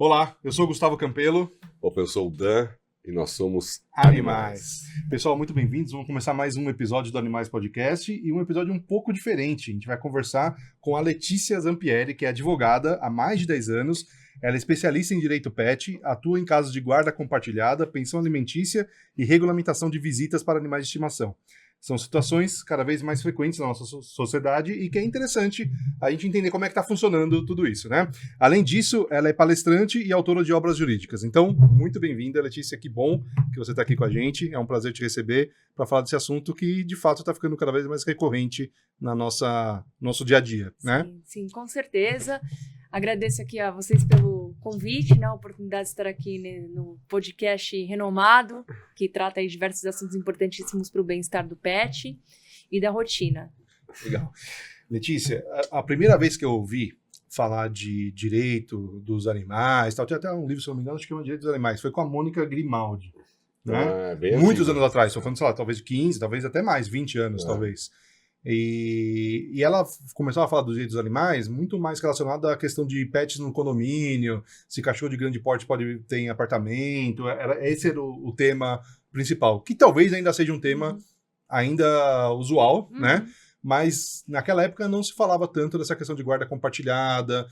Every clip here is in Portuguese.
Olá, eu sou o Gustavo Campelo. Opa, eu sou o Dan e nós somos Animais. Pessoal, muito bem-vindos. Vamos começar mais um episódio do Animais Podcast e um episódio um pouco diferente. A gente vai conversar com a Letícia Zampieri, que é advogada há mais de 10 anos. Ela é especialista em direito pet, atua em casos de guarda compartilhada, pensão alimentícia e regulamentação de visitas para animais de estimação. São situações cada vez mais frequentes na nossa sociedade e que é interessante a gente entender como é que está funcionando tudo isso, né? Além disso, ela é palestrante e autora de obras jurídicas. Então, muito bem-vinda, Letícia. Que bom que você está aqui com a gente. É um prazer te receber para falar desse assunto que, de fato, está ficando cada vez mais recorrente na nosso dia a dia, né? Sim, com certeza. Agradeço aqui a vocês pelo convite, né, a oportunidade de estar aqui no podcast renomado, que trata aí diversos assuntos importantíssimos para o bem-estar do pet e da rotina. Legal. Letícia, a primeira vez que eu ouvi falar de direito dos animais, tal, tinha até um livro, se não me engano, acho que é Direito dos Animais, foi com a Mônica Grimaldi, né? Muitos anos atrás, estou falando, sei lá, talvez 15, talvez até mais, 20 anos, talvez. E ela começou a falar dos direitos dos animais muito mais relacionado à questão de pets no condomínio, se cachorro de grande porte pode ter em apartamento, esse era o tema principal, que talvez ainda seja um tema ainda usual, né? Mas naquela época não se falava tanto dessa questão de guarda compartilhada,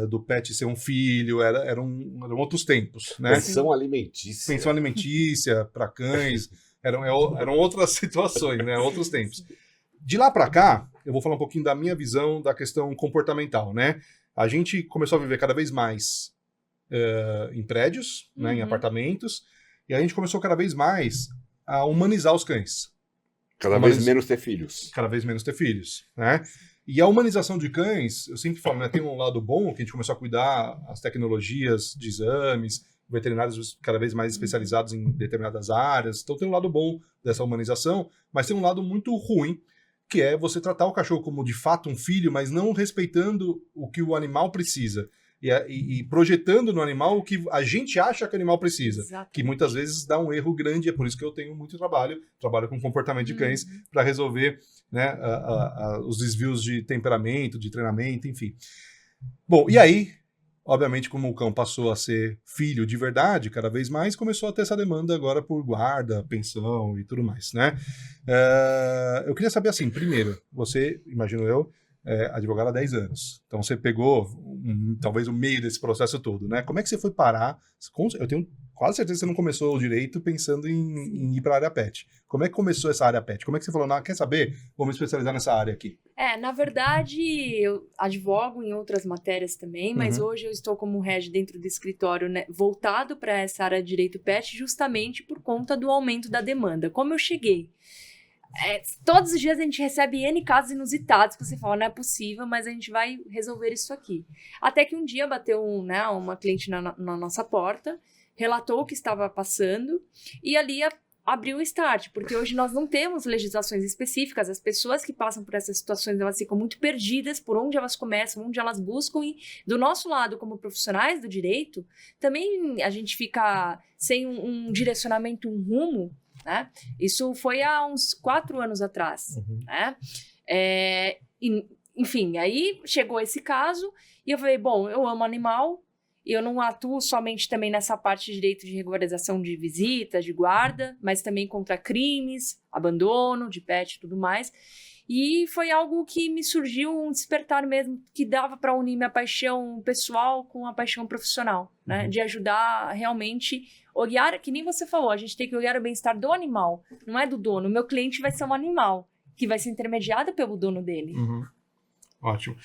do pet ser um filho, eram outros tempos, né? Pensão alimentícia. Pensão alimentícia para cães, eram outras situações, né? Outros tempos. De lá para cá, eu vou falar um pouquinho da minha visão da questão comportamental, né? A gente começou a viver cada vez mais em prédios, né, em apartamentos, e a gente começou cada vez mais a humanizar os cães. Cada vez menos ter filhos. Cada vez menos ter filhos, né? E a humanização de cães, eu sempre falo, né, tem um lado bom, que a gente começou a cuidar as tecnologias de exames, veterinários cada vez mais especializados em determinadas áreas, então tem um lado bom dessa humanização, mas tem um lado muito ruim, que é você tratar o cachorro como de fato um filho, mas não respeitando o que o animal precisa. E projetando no animal o que a gente acha que o animal precisa. Exatamente. Que muitas vezes dá um erro grande, é por isso que eu tenho muito trabalho com comportamento de cães, para resolver, né, os desvios de temperamento, de treinamento, enfim. Bom, e aí, obviamente, como o cão passou a ser filho de verdade, cada vez mais, começou a ter essa demanda agora por guarda, pensão e tudo mais, né? Eu queria saber assim, primeiro, você, imagino eu, advogado há 10 anos. Então você pegou talvez o meio desse processo todo, né? Como é que você foi parar? Eu tenho quase certeza que você não começou o direito pensando em ir para a área pet. Como é que começou essa área pet? Como é que você falou, não, quer saber? Vou me especializar nessa área aqui. Na verdade, eu advogo em outras matérias também, mas hoje eu estou como head dentro do escritório, né, voltado para essa área de direito pet justamente por conta do aumento da demanda. Como eu cheguei? Todos os dias a gente recebe N casos inusitados que você fala, não é possível, mas a gente vai resolver isso aqui. Até que um dia bateu uma cliente na nossa porta, relatou o que estava passando e ali abriu o start, porque hoje nós não temos legislações específicas, as pessoas que passam por essas situações, elas ficam muito perdidas por onde elas começam, onde elas buscam, e do nosso lado, como profissionais do direito, também a gente fica sem um direcionamento, um rumo, né? Isso foi há uns 4 anos atrás, né? Enfim, aí chegou esse caso e eu falei, bom, eu amo animal e eu não atuo somente também nessa parte de direito de regularização de visitas, de guarda, mas também contra crimes, abandono de pet e tudo mais. E foi algo que me surgiu um despertar mesmo, que dava para unir minha paixão pessoal com a paixão profissional, né? De ajudar realmente olhar, que nem você falou, a gente tem que olhar o bem-estar do animal, não é do dono. O meu cliente vai ser um animal, que vai ser intermediado pelo dono dele. Ótimo.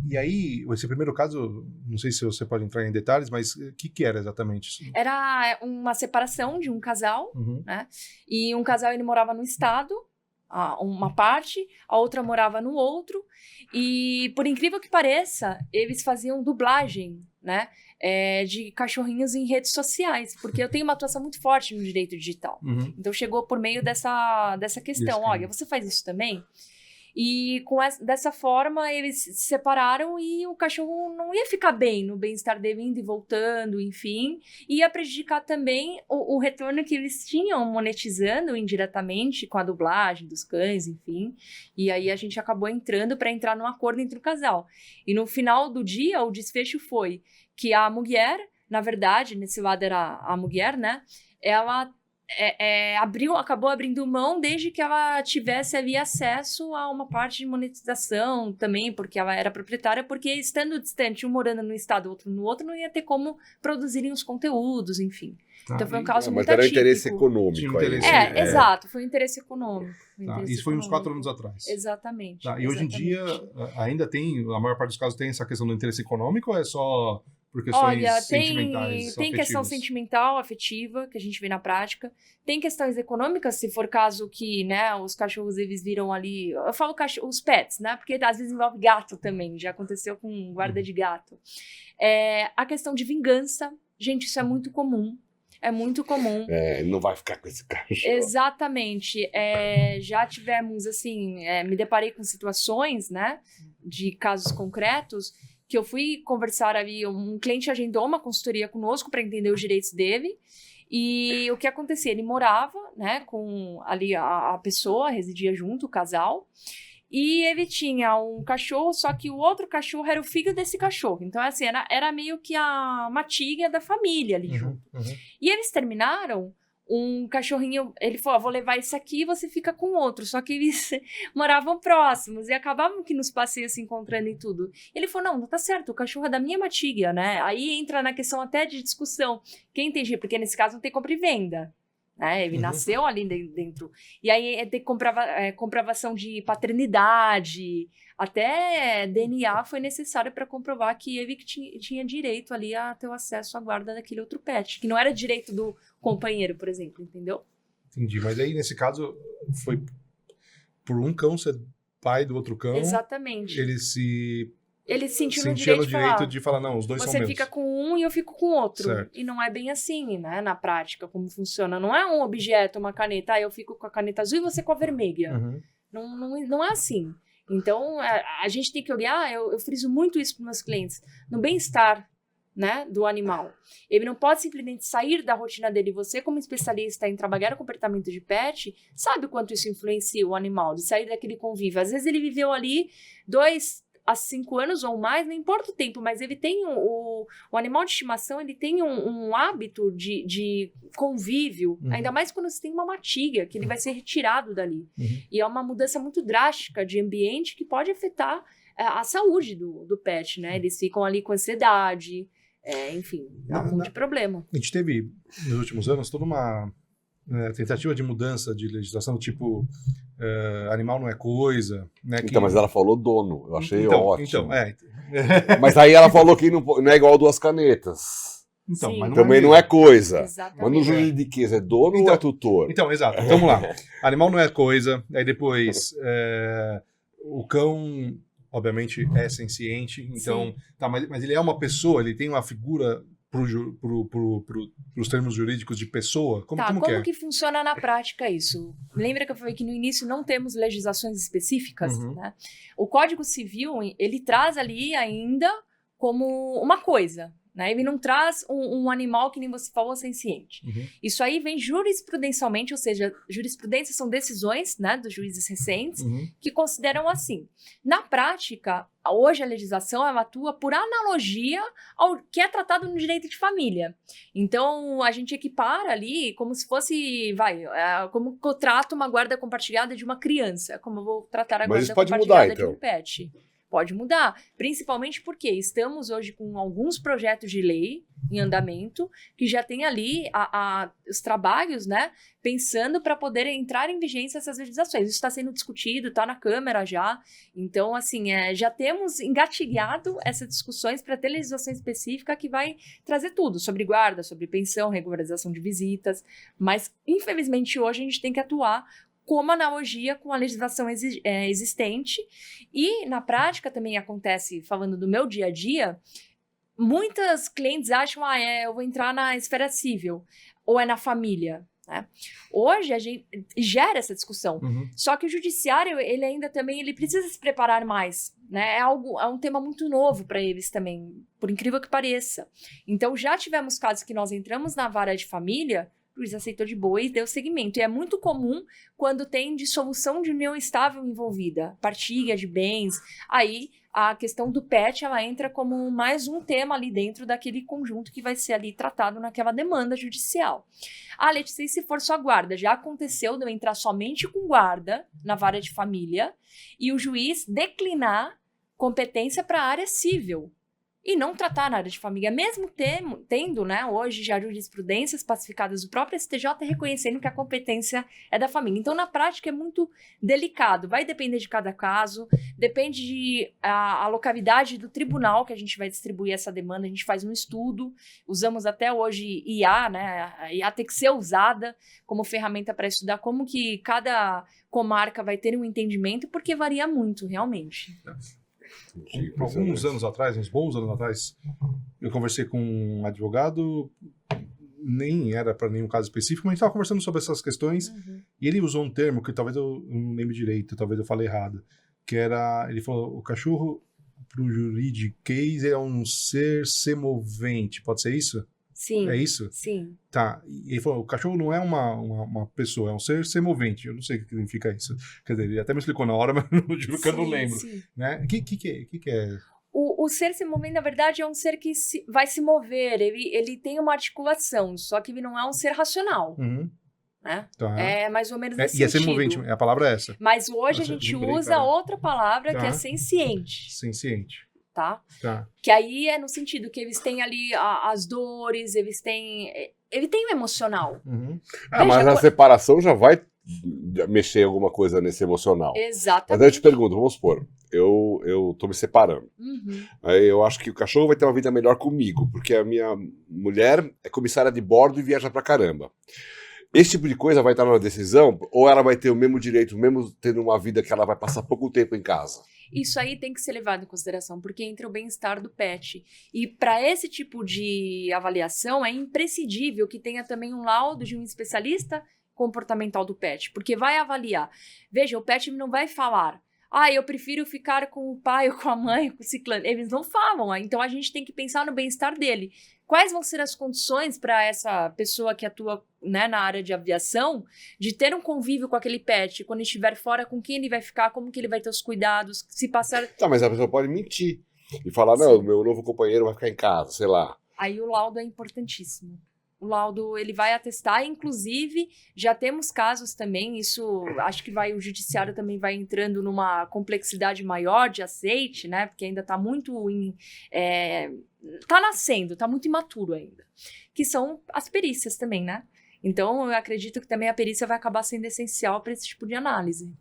E aí, esse primeiro caso, não sei se você pode entrar em detalhes, mas o que era exatamente isso? Era uma separação de um casal, né? E um casal, ele morava no estado, uma parte, a outra morava no outro, e por incrível que pareça, eles faziam dublagem, né, de cachorrinhos em redes sociais, porque eu tenho uma atuação muito forte no direito digital. Então chegou por meio dessa questão, olha, você faz isso também? E dessa forma eles se separaram e o cachorro não ia ficar bem no bem-estar dele indo e voltando, enfim. Ia prejudicar também o retorno que eles tinham monetizando indiretamente com a dublagem dos cães, enfim. E aí a gente acabou entrando para entrar num acordo entre o casal. E no final do dia, o desfecho foi que a mulher, na verdade, nesse lado era a mulher, né? Ela acabou abrindo mão desde que ela tivesse ali acesso a uma parte de monetização também, porque ela era proprietária, porque estando distante, um morando num estado, outro no outro, não ia ter como produzirem os conteúdos, enfim. Então foi um caso muito atípico. Mas era interesse econômico. Exato, foi um interesse econômico. Isso foi uns 4 anos atrás. Exatamente. E hoje em dia, ainda tem, a maior parte dos casos tem essa questão do interesse econômico ou é só... por questões sentimentais, tem questão sentimental, afetiva, que a gente vê na prática. Tem questões econômicas, se for caso que, né, os cachorros, eles viram ali... Eu falo os pets, né? Porque às vezes envolve gato também. Já aconteceu com guarda de gato. A questão de vingança. Gente, isso é muito comum. É muito comum. Ele não vai ficar com esse cachorro. Exatamente. Já tivemos, assim... me deparei com situações, né? De casos concretos... que eu fui conversar ali, um cliente agendou uma consultoria conosco para entender os direitos dele, e o que acontecia? Ele morava, né, com ali a pessoa, residia junto, o casal, e ele tinha um cachorro, só que o outro cachorro era o filho desse cachorro, então assim, era meio que uma tia da família ali junto. E eles terminaram um cachorrinho, ele falou, vou levar esse aqui e você fica com outro, só que eles moravam próximos e acabavam que nos passeios se encontrando e tudo. Ele falou, não tá certo, o cachorro é da minha matiga, né? Aí entra na questão até de discussão, quem entende, porque nesse caso não tem compra e venda, né? Ele nasceu ali dentro, e aí tem comprovação de paternidade, até DNA foi necessário para comprovar que ele tinha direito ali a ter o acesso à guarda daquele outro pet, que não era direito do companheiro, por exemplo, entendeu? Entendi, mas aí nesse caso foi por um cão ser pai do outro cão. Exatamente. Ele sentiu no direito de falar, não, os dois são meus. Você fica com um e eu fico com o outro. Certo. E não é bem assim, né, na prática, como funciona. Não é um objeto, uma caneta, eu fico com a caneta azul e você com a vermelha. Não é assim. Então, a gente tem que olhar, eu friso muito isso para meus clientes, no bem-estar, né, do animal. Ele não pode simplesmente sair da rotina dele. Você, como especialista em trabalhar o comportamento de pet, sabe o quanto isso influencia o animal, de sair daquele convívio. Às vezes ele viveu ali 2 a 5 anos ou mais, não importa o tempo, mas ele tem o animal de estimação, ele tem um hábito de convívio, ainda mais quando você tem uma matiga, que ele vai ser retirado dali. E é uma mudança muito drástica de ambiente que pode afetar a saúde do pet, né? Eles ficam ali com ansiedade, enfim, dá um monte de problema. A gente teve, nos últimos anos, toda uma tentativa de mudança de legislação, tipo, animal não é coisa, né? Então, mas ela falou dono, eu achei ótimo. Então, Mas aí ela falou que não é igual 2 canetas. Então, Sim. mas Também não é coisa. Exatamente. Mas no juridiquês é dono ou é tutor? Então, exato. Vamos lá. Animal não é coisa, aí depois o cão, obviamente, é senciente, então, mas ele é uma pessoa, ele tem uma figura pros termos jurídicos de pessoa? Como que funciona na prática isso? Lembra que eu falei que no início não temos legislações específicas, né? O Código Civil, ele traz ali ainda como uma coisa, né? Ele não traz um animal que nem você falou senciente. Isso aí vem jurisprudencialmente, ou seja, jurisprudência são decisões, né, dos juízes recentes que consideram assim. Na prática, hoje a legislação ela atua por analogia ao que é tratado no direito de família. Então, a gente equipara ali como se fosse, como eu trato uma guarda compartilhada de uma criança, como eu vou tratar a guarda compartilhada de um pet. Pode mudar, principalmente porque estamos hoje com alguns projetos de lei em andamento que já tem ali os trabalhos, né, pensando para poder entrar em vigência essas legislações. Isso está sendo discutido, está na Câmara já. Então, assim, já temos engatilhado essas discussões para ter legislação específica que vai trazer tudo sobre guarda, sobre pensão, regularização de visitas. Mas, infelizmente, hoje a gente tem que atuar como analogia com a legislação existente. E, na prática, também acontece, falando do meu dia a dia, muitas clientes acham, eu vou entrar na esfera civil, ou é na família. né? Hoje a gente gera essa discussão. Só que o judiciário, ele ainda também ele precisa se preparar mais, né? É um tema muito novo para eles também, por incrível que pareça. Então já tivemos casos que nós entramos na vara de família, o juiz aceitou de boa e deu seguimento. E é muito comum quando tem dissolução de união estável envolvida, partilha de bens, aí a questão do PET, ela entra como mais um tema ali dentro daquele conjunto que vai ser ali tratado naquela demanda judicial. Letícia, e se for só guarda? Já aconteceu de eu entrar somente com guarda na vara de família e o juiz declinar competência para a área civil e não tratar na área de família, mesmo tendo, né, hoje já jurisprudências pacificadas do próprio STJ reconhecendo que a competência é da família. Então, na prática, é muito delicado. Vai depender de cada caso, depende a localidade do tribunal que a gente vai distribuir essa demanda. A gente faz um estudo, usamos até hoje IA, né? A IA tem que ser usada como ferramenta para estudar como que cada comarca vai ter um entendimento, porque varia muito, realmente. Alguns anos atrás, uns bons anos atrás, eu conversei com um advogado, nem era para nenhum caso específico, mas a gente estava conversando sobre essas questões, e ele usou um termo que talvez eu não lembre direito, talvez eu falei errado, que era, ele falou, o cachorro pro juridiquês é um ser semovente, pode ser isso? Sim. É isso? Sim. Tá. E ele falou, o cachorro não é uma pessoa, é um ser semovente. Eu não sei o que significa isso. Quer dizer, ele até me explicou na hora, mas eu juro que eu não lembro. Né? O que é? O ser semovente, na verdade, é um ser que vai se mover. Ele tem uma articulação, só que ele não é um ser racional. Né? Tá. É mais ou menos nesse sentido. E é semovente, a palavra é essa. Mas hoje a gente usa outra palavra que é senciente. Senciente. Tá? Que aí é no sentido que eles têm ali as dores, ele tem o emocional. Mas a separação já vai mexer em alguma coisa nesse emocional. Exatamente. Mas aí eu te pergunto, vamos supor, eu tô me separando. Aí eu acho que o cachorro vai ter uma vida melhor comigo, porque a minha mulher é comissária de bordo e viaja pra caramba. Esse tipo de coisa vai estar na decisão, ou ela vai ter o mesmo direito, mesmo tendo uma vida que ela vai passar pouco tempo em casa? Isso aí tem que ser levado em consideração, porque entra o bem-estar do pet. E para esse tipo de avaliação, é imprescindível que tenha também um laudo de um especialista comportamental do pet, porque vai avaliar. Veja, o pet não vai falar, eu prefiro ficar com o pai ou com a mãe, com o ciclano. Eles não falam, então a gente tem que pensar no bem-estar dele. Quais vão ser as condições para essa pessoa que atua, né, na área de aviação, de ter um convívio com aquele pet, quando estiver fora, com quem ele vai ficar, como que ele vai ter os cuidados, se passar... Tá, mas a pessoa pode mentir e falar, não, meu novo companheiro vai ficar em casa, sei lá. Aí o laudo é importantíssimo. O laudo, ele vai atestar, inclusive, já temos casos também, isso, acho que o judiciário também vai entrando numa complexidade maior de aceite, né, porque ainda está muito tá nascendo, tá muito imaturo ainda, que são as perícias também, né? Então, eu acredito que também a perícia vai acabar sendo essencial para esse tipo de análise.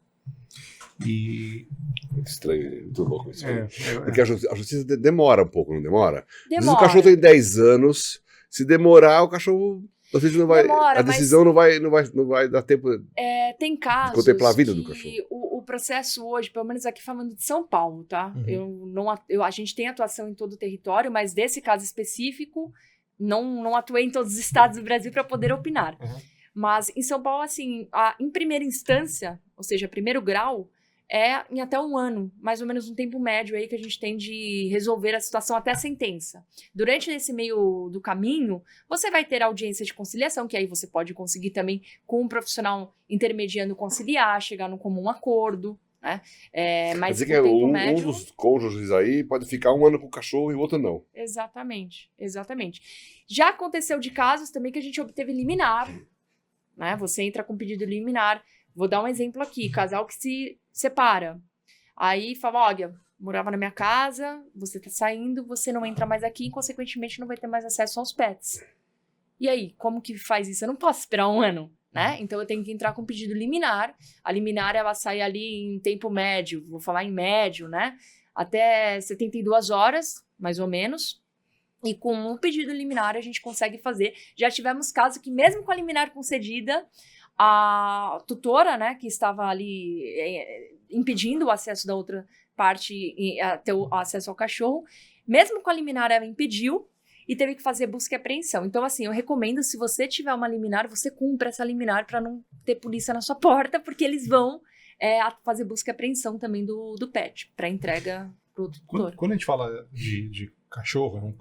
E... Estranho, muito louco isso. Porque a justiça demora um pouco, não demora? Demora. Às vezes o cachorro tem 10 anos, se demorar, o cachorro... Às vezes não vai, demora, a decisão não vai dar tempo tem casos de contemplar a vida do cachorro. O processo hoje, pelo menos aqui falando de São Paulo, tá? A gente tem atuação em todo o território, mas desse caso específico, não atuei em todos os estados do Brasil para poder opinar. Mas em São Paulo, assim, em primeira instância, ou seja, primeiro grau, é em até 1 ano, mais ou menos um tempo médio aí que a gente tem de resolver a situação até a sentença. Durante esse meio do caminho, você vai ter audiência de conciliação, que aí você pode conseguir também com um profissional intermediando conciliar, chegar num comum acordo, né? Mas quer dizer que um dos cônjuges aí pode ficar 1 ano com o cachorro e o outro não. Exatamente. Já aconteceu de casos também que a gente obteve liminar, né? Você entra com pedido liminar. Vou dar um exemplo aqui, casal que se separa. Aí fala, olha, morava na minha casa, você tá saindo, você não entra mais aqui e, consequentemente, não vai ter mais acesso aos pets. E aí, como que faz isso? Eu não posso esperar 1 ano, né? Então, eu tenho que entrar com pedido liminar. A liminar, ela sai ali em tempo médio, vou falar em médio, né? Até 72 horas, mais ou menos. E com um pedido liminar, a gente consegue fazer. Já tivemos casos que, mesmo com a liminar concedida, a tutora, né, que estava ali impedindo o acesso da outra parte a ter o acesso ao cachorro, mesmo com a liminar ela impediu, e teve que fazer busca e apreensão. Então, assim, eu recomendo, se você tiver uma liminar, você cumpra essa liminar para não ter polícia na sua porta, porque eles vão fazer busca e apreensão também do pet, para entrega pro tutor. Quando a gente fala de cachorro,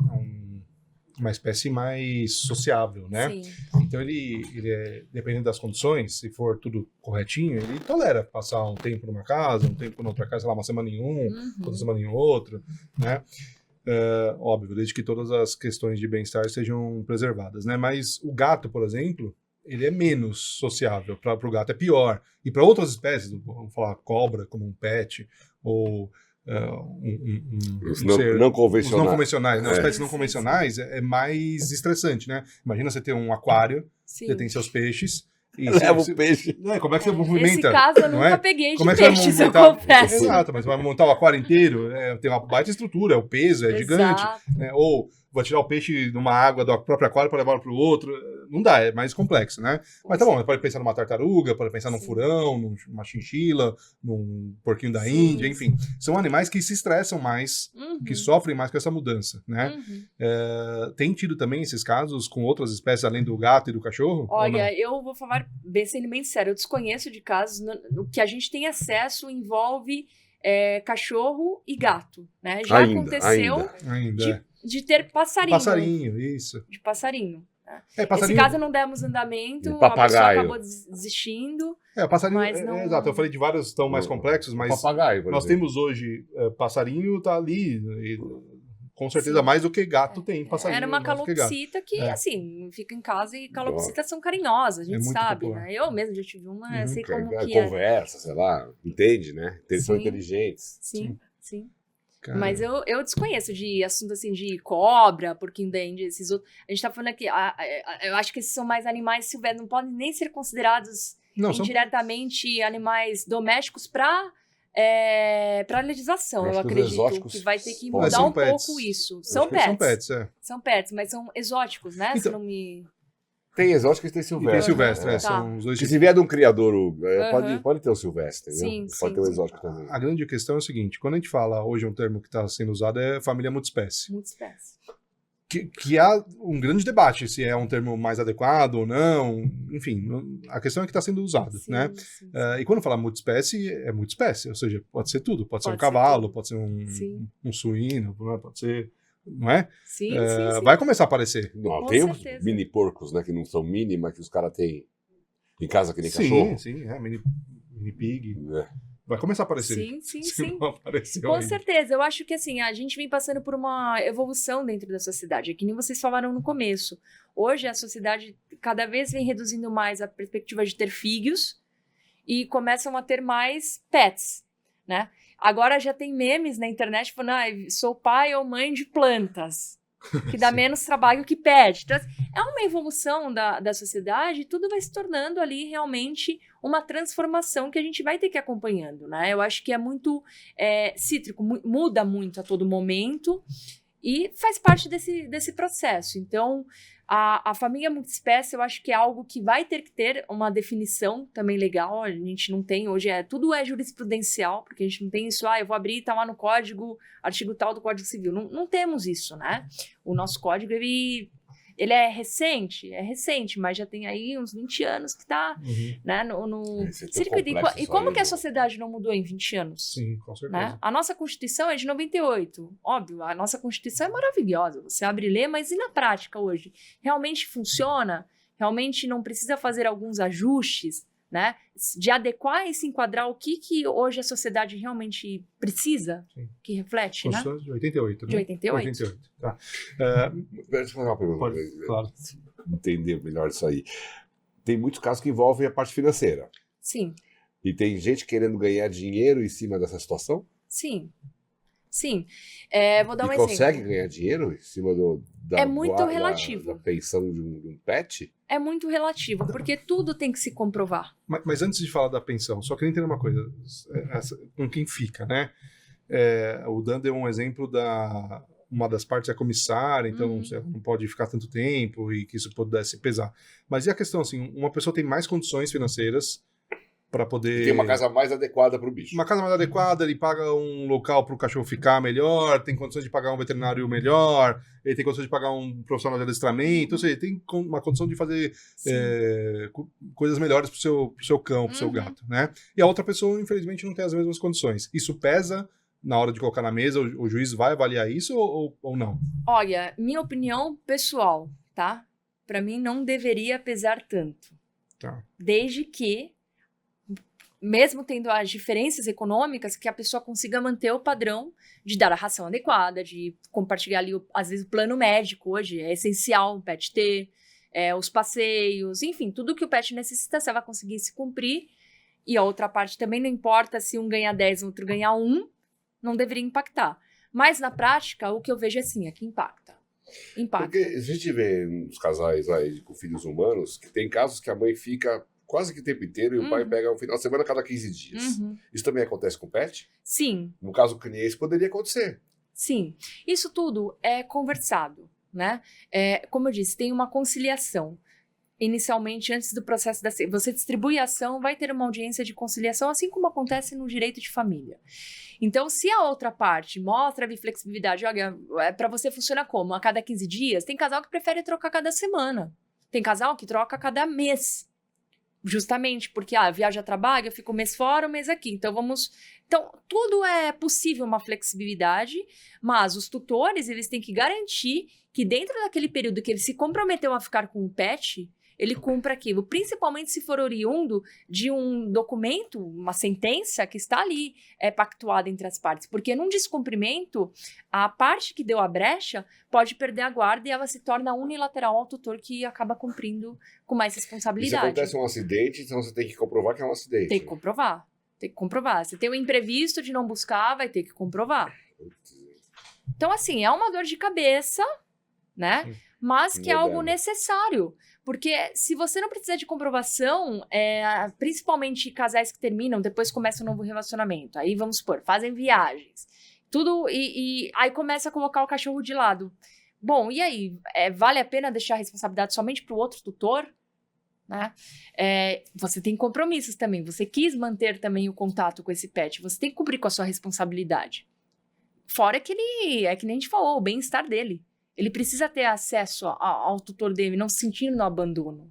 uma espécie mais sociável, né? Sim. Então ele dependendo das condições, se for tudo corretinho, ele tolera passar um tempo numa casa, um tempo noutra casa, sei lá, uma semana em outra semana em outra, né? Óbvio, desde que todas as questões de bem-estar sejam preservadas, né? Mas o gato, por exemplo, ele é menos sociável. Para o gato é pior. E para outras espécies, vamos falar cobra como um pet, ou os não convencionais. Os não convencionais, né? Os pets não convencionais é mais estressante, né? Imagina você ter um aquário, você tem seus peixes. E leva o peixe. Como é que você movimenta? Nesse caso eu nunca peguei de peixes, eu movimentar? confesso. Exato, mas vai montar o aquário inteiro, tem uma baita estrutura, o peso é gigante. Né? Ou vai tirar o peixe de uma água do próprio aquário para levar para o outro. Não dá, é mais complexo, né? Mas tá bom, você pode pensar numa tartaruga, pode pensar num furão, numa chinchila, num porquinho da Índia, enfim. São animais que se estressam mais, que sofrem mais com essa mudança, né? Tem tido também esses casos com outras espécies além do gato e do cachorro? Olha, eu vou falar sendo bem sério, eu desconheço de casos, o que a gente tem acesso envolve cachorro e gato, né? Já aconteceu de ter passarinho. Passarinho, isso. De passarinho. Né? Passarinho. Nesse caso não demos andamento, a pessoa acabou desistindo. Passarinho, mas não... exato, eu falei de vários tão mais complexos, mas papagaio, nós temos hoje, passarinho tá ali, e, com certeza mais do que gato tem passarinho. Era uma calopsita que, assim, fica em casa e calopsitas são carinhosas, a gente sabe, popular. né? Eu mesmo já tive uma, sei como que conversa, sei lá, entende, né? Eles são inteligentes. Sim. Cara. Mas eu desconheço de assunto assim de cobra, porquinho da Índia, esses outros. A gente tá falando aqui, eu acho que esses são mais animais silvestres, não podem nem ser considerados indiretamente animais domésticos para legislação, eu acredito que vai ter que mudar um pouco isso. São pets. São pets, mas são exóticos, né? Então, se não me... Tem exótico e tem silvestre. Tem silvestre, são os dois. Se vier de um criador, pode ter o silvestre, sim, pode ter o exótico também. A grande questão é o seguinte, quando a gente fala, hoje um termo que está sendo usado é família multiespécie. Multiespécie. Que há um grande debate se é um termo mais adequado ou não, enfim, a questão é que está sendo usado, né? Sim. E quando fala multiespécie, é multiespécie, ou seja, pode ser tudo, pode ser um cavalo, pode ser um suíno, pode ser... Não é? Sim. Vai começar a aparecer. Não, tem os mini porcos, né? Que não são mini, mas que os caras têm em casa que nem cachorro. Sim, mini pig. Vai começar a aparecer. Sim. Com certeza. Eu acho que assim, a gente vem passando por uma evolução dentro da sociedade. É que nem vocês falaram no começo. Hoje a sociedade cada vez vem reduzindo mais a perspectiva de ter filhos e começam a ter mais pets, né? Agora já tem memes na internet falando, sou pai ou mãe de plantas, que dá menos trabalho que pet. Então, é uma evolução da sociedade e tudo vai se tornando ali realmente uma transformação que a gente vai ter que ir acompanhando, né? Eu acho que é muito cítrico, muda muito a todo momento e faz parte desse processo. Então, a família multiespécie, eu acho que é algo que vai ter que ter uma definição também legal. A gente não tem hoje, tudo é jurisprudencial, porque a gente não tem isso, eu vou abrir e tá lá no código, artigo tal do Código Civil. Não temos isso, né? O nosso código, ele é recente, mas já tem aí uns 20 anos que tá né, no circuito. E como que a sociedade não mudou em 20 anos? Sim, com certeza. Né? A nossa Constituição é de 98. Óbvio, a nossa Constituição é maravilhosa. Você abre e lê, mas e na prática hoje? Realmente funciona? Realmente não precisa fazer alguns ajustes, né? De adequar e se enquadrar o que hoje a sociedade realmente precisa, que reflete, né? De 88, né? De 88. 88, tá. Deixa eu fazer uma pergunta. Claro. Entender melhor isso aí. Tem muitos casos que envolvem a parte financeira. Sim. E tem gente querendo ganhar dinheiro em cima dessa situação? Sim. Vou dar um exemplo. Consegue ganhar dinheiro em cima relativo. Da pensão de um pet? É muito relativo, porque tudo tem que se comprovar. Mas antes de falar da pensão, só queria entender uma coisa, com quem fica, né? O Dan deu um exemplo uma das partes é comissária, então não pode ficar tanto tempo e que isso pudesse pesar. Mas e a questão, assim, uma pessoa tem mais condições financeiras, para poder... Tem uma casa mais adequada para o bicho. Uma casa mais adequada, ele paga um local para o cachorro ficar melhor, tem condições de pagar um veterinário melhor, ele tem condições de pagar um profissional de adestramento, ou seja, ele tem uma condição de fazer coisas melhores para o seu cão, para o seu gato, né? E a outra pessoa, infelizmente, não tem as mesmas condições. Isso pesa na hora de colocar na mesa? O juiz vai avaliar isso ou não? Olha, minha opinião pessoal, tá? Para mim não deveria pesar tanto. Tá. Desde que, mesmo tendo as diferenças econômicas, que a pessoa consiga manter o padrão de dar a ração adequada, de compartilhar ali, às vezes, o plano médico hoje. É essencial o pet ter, os passeios, enfim, tudo que o pet necessita, você vai conseguir se cumprir. E a outra parte também não importa se um ganha 10 e o outro ganha 1, não deveria impactar. Mas, na prática, o que eu vejo é assim, é que impacta. Porque a gente vê nos casais aí com filhos humanos que tem casos que a mãe fica quase que o tempo inteiro e o pai pega um final de semana a cada 15 dias. Isso também acontece com o pet? Sim. No caso que nem esse, poderia acontecer. Sim. Isso tudo é conversado, né? Como eu disse, tem uma conciliação. Inicialmente, antes do processo você distribui a ação, vai ter uma audiência de conciliação, assim como acontece no direito de família. Então, se a outra parte mostra a flexibilidade, olha, para você funciona como? A cada 15 dias? Tem casal que prefere trocar cada semana. Tem casal que troca cada mês. Justamente porque, viaja a trabalho, eu fico um mês fora, um mês aqui. Então, tudo é possível uma flexibilidade, mas os tutores, eles têm que garantir que dentro daquele período que ele se comprometeu a ficar com o pet, ele cumpra aquilo, principalmente se for oriundo de um documento, uma sentença que está ali pactuada entre as partes, porque num descumprimento, a parte que deu a brecha pode perder a guarda e ela se torna unilateral ao tutor que acaba cumprindo com mais responsabilidade. E se acontece um acidente, então você tem que comprovar que é um acidente. Tem que comprovar, Se tem um imprevisto de não buscar, vai ter que comprovar. Então, assim, é uma dor de cabeça, né? Mas que é algo necessário. Porque se você não precisa de comprovação, principalmente casais que terminam, depois começa um novo relacionamento. Aí, vamos supor, fazem viagens. Tudo, e aí começa a colocar o cachorro de lado. Bom, e aí? Vale a pena deixar a responsabilidade somente para o outro tutor? Né? Você tem compromissos também. Você quis manter também o contato com esse pet. Você tem que cumprir com a sua responsabilidade. Fora que que nem a gente falou, o bem-estar dele. Ele precisa ter acesso ao tutor dele, não se sentir no abandono.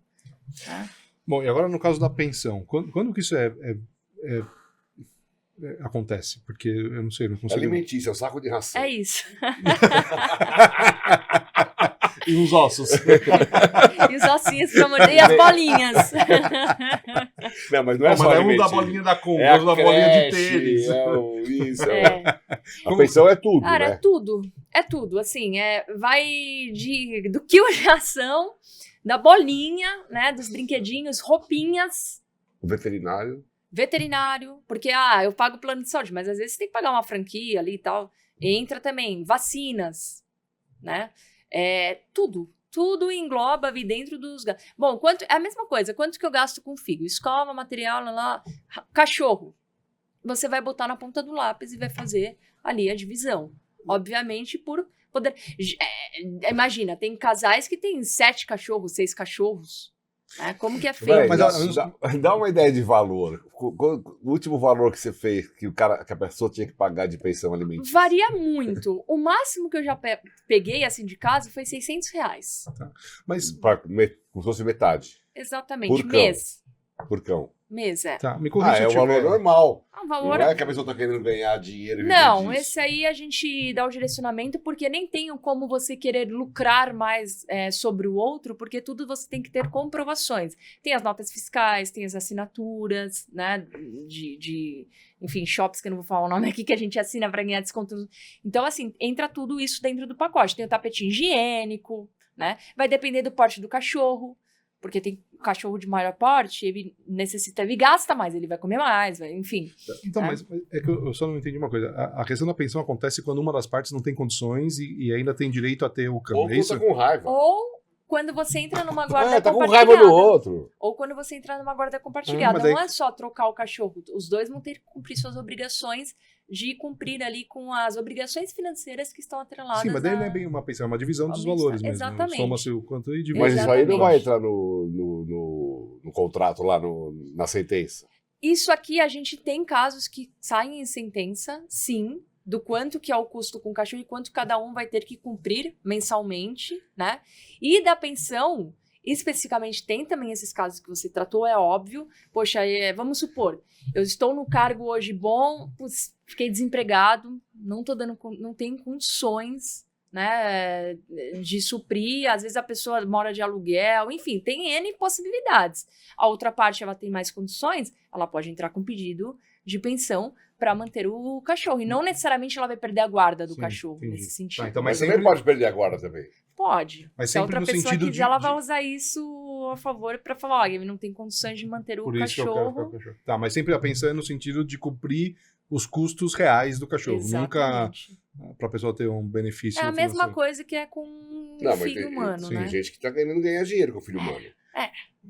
Tá? Bom, e agora no caso da pensão, quando que isso acontece? Porque eu não sei, não consigo... Alimentício, é o saco de ração. É isso. E os ossos. E os ossinhos, pelo amor de Deus, e as bolinhas. Não, mas não é só mas alimentício. Um da bolinha da Kombi, é outro da bolinha de tênis. A pensão é tudo, cara, né? É tudo, assim, vai do quilo de ração, da bolinha, né, dos brinquedinhos, roupinhas. O Veterinário, porque, eu pago plano de saúde, mas às vezes você tem que pagar uma franquia ali e tal. Entra também vacinas, né? Tudo engloba ali dentro dos gastos. Bom, é a mesma coisa, quanto que eu gasto com figo? Escova, material, cachorro. Você vai botar na ponta do lápis e vai fazer ali a divisão. Obviamente, por poder... Imagina, tem casais que tem 7 cachorros, 6 cachorros. Como que é feito? Dá uma ideia de valor. O último valor que você fez, que a pessoa tinha que pagar de pensão alimentícia? Varia muito. O máximo que eu já peguei, assim, de casa, foi R$600. Tá. Mas... Como se fosse metade. Exatamente. Por cão. Mês. Por cão. Mês, Tá, me corrija é o valor normal. Valor... Não é que a pessoa está querendo ganhar dinheiro. Não, esse aí a gente dá o direcionamento, porque nem tem como você querer lucrar mais sobre o outro, porque tudo você tem que ter comprovações. Tem as notas fiscais, tem as assinaturas, né, enfim, shops, que eu não vou falar o nome aqui, que a gente assina para ganhar desconto. Então, assim, entra tudo isso dentro do pacote. Tem o tapetinho higiênico, né, vai depender do porte do cachorro, porque tem cachorro de maior porte, ele gasta mais, ele vai comer mais, enfim. Então, mas é que eu só não entendi uma coisa. A questão da pensão acontece quando uma das partes não tem condições e ainda tem direito a ter o cão, Ou tá com raiva. Ou quando você entra numa guarda tá compartilhada. com raiva do outro. Ou quando você entra numa guarda compartilhada. Não é só trocar o cachorro. Os dois vão ter que cumprir suas obrigações de cumprir ali com as obrigações financeiras que estão atreladas. Sim, mas daí não é bem uma pensão, é uma divisão dos valores mesmo. Exatamente. Soma-se o quanto e divide. Mas isso aí não vai entrar no contrato lá, na sentença. Isso aqui, a gente tem casos que saem em sentença, sim, do quanto que é o custo com o cachorro e quanto cada um vai ter que cumprir mensalmente, né? E da pensão, especificamente, tem também esses casos que você tratou, é óbvio. Poxa, vamos supor, eu estou no cargo hoje bom, fiquei desempregado, não tenho condições, né, de suprir, às vezes a pessoa mora de aluguel, enfim, tem N possibilidades. A outra parte, ela tem mais condições, ela pode entrar com pedido de pensão para manter o cachorro, e não necessariamente ela vai perder a guarda do cachorro, entendi. Nesse sentido. Então, mas sempre pode perder a guarda também. Pode. Mas se a outra pessoa quiser, ela vai de... usar isso a favor para falar, olha, ele não tem condições de manter o Por isso cachorro. Que eu quero o cachorro. Tá, mas sempre pensando no sentido de cumprir os custos reais do cachorro. Exatamente. Nunca para a pessoa ter um benefício. É a mesma coisa que é com um filho humano, sim, né? Tem gente que tá querendo ganhar dinheiro com o filho humano.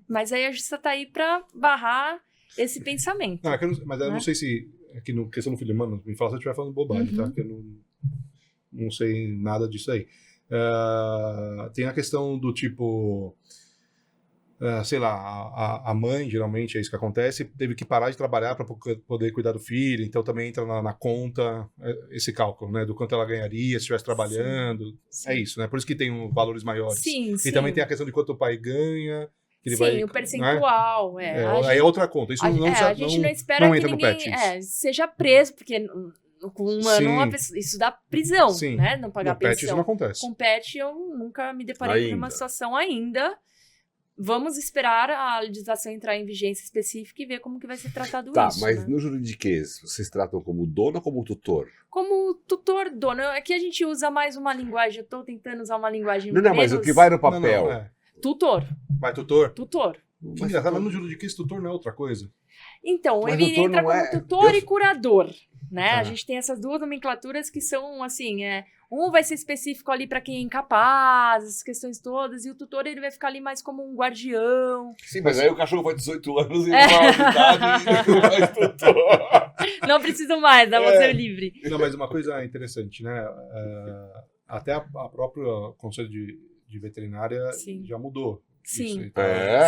Mas aí a justiça tá aí para barrar esse pensamento. Não, mas eu não sei se aqui no questão do filho humano, me fala se eu estiver falando bobagem, tá? Porque eu não sei nada disso aí. Tem a questão do tipo, sei lá, a mãe, geralmente é isso que acontece, teve que parar de trabalhar para poder cuidar do filho, então também entra na conta esse cálculo, né, do quanto ela ganharia se estivesse trabalhando. Sim. É isso, né? Por isso que tem valores maiores. Sim, e também tem a questão de quanto o pai ganha. Ele vai, o percentual. Né? Aí é outra conta. Isso a gente não espera não que entra ninguém seja preso, porque com um humano isso dá prisão, sim. né? Não pagar pensão. Pet isso não acontece. Com pet eu nunca me deparei com uma situação ainda. Vamos esperar a legislação entrar em vigência específica e ver como que vai ser tratado isso. Tá, mas né? no juridiquês, vocês tratam como dono ou como tutor? Como tutor, dono. Aqui a gente usa mais uma linguagem, eu tô tentando usar uma linguagem Não, mas o que vai no papel... Tutor. Vai tutor? Tutor. Que engraçado, mas no juridiquês tutor não é outra coisa. Então, mas ele entra como tutor e curador, né? A gente tem essas duas nomenclaturas que são, assim, um vai ser específico ali para quem é incapaz, essas questões todas, e o tutor ele vai ficar ali mais como um guardião. Sim, mas aí o cachorro faz 18 anos e não idade e não faz tutor. Não preciso mais, dá pra ser livre. Não, mas uma coisa interessante, né? Até a própria Conselho de Veterinária já mudou. Sim. Isso.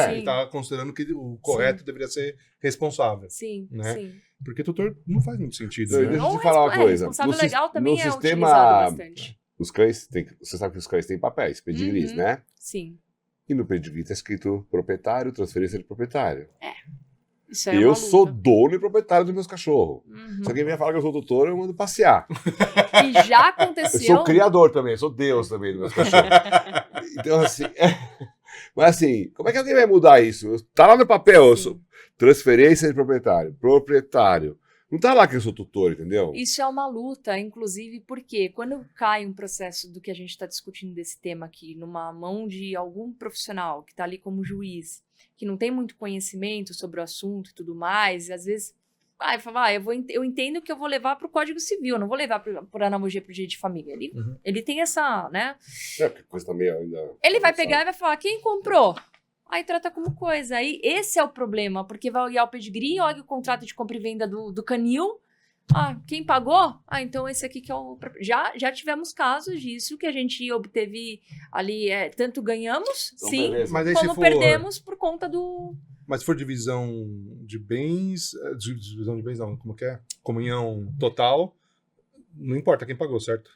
Ele está considerando que o correto deveria ser responsável. Sim, né? sim. Porque tutor não faz muito sentido. Né? Deixa eu te falar uma coisa. Responsável legal também no sistema, utilizado bastante. Os cães você sabe que os cães têm papéis, pedigrees, né? Sim. E no pedigree está escrito proprietário, transferência de proprietário. Isso é eu sou dono e proprietário dos meus cachorros. Se alguém vier falar que eu sou tutor, eu mando passear. E já aconteceu... Eu sou criador também, sou Deus também dos meus cachorros. Então, assim... Mas assim, como é que alguém vai mudar isso? Tá lá no papel, eu sou transferência de proprietário, proprietário. Não tá lá que eu sou tutor, entendeu? Isso é uma luta, inclusive, porque quando cai um processo do que a gente está discutindo desse tema aqui, numa mão de algum profissional que está ali como juiz, que não tem muito conhecimento sobre o assunto e tudo mais, e às vezes eu entendo que eu vou levar para o Código Civil, não vou levar por analogia para o direito de família. Ele tem essa, né? Porque coisa também ainda... Ele vai pegar e vai falar, quem comprou? Aí trata como coisa. Aí esse é o problema, porque vai olhar o pedigree, olha o contrato de compra e venda do canil. Quem pagou? Então esse aqui que é o... Já tivemos casos disso, que a gente obteve ali, tanto ganhamos, então, sim, mas como perdemos por conta do... Mas se for divisão de bens, divisão de bens não, como que é? Comunhão total, não importa quem pagou, certo?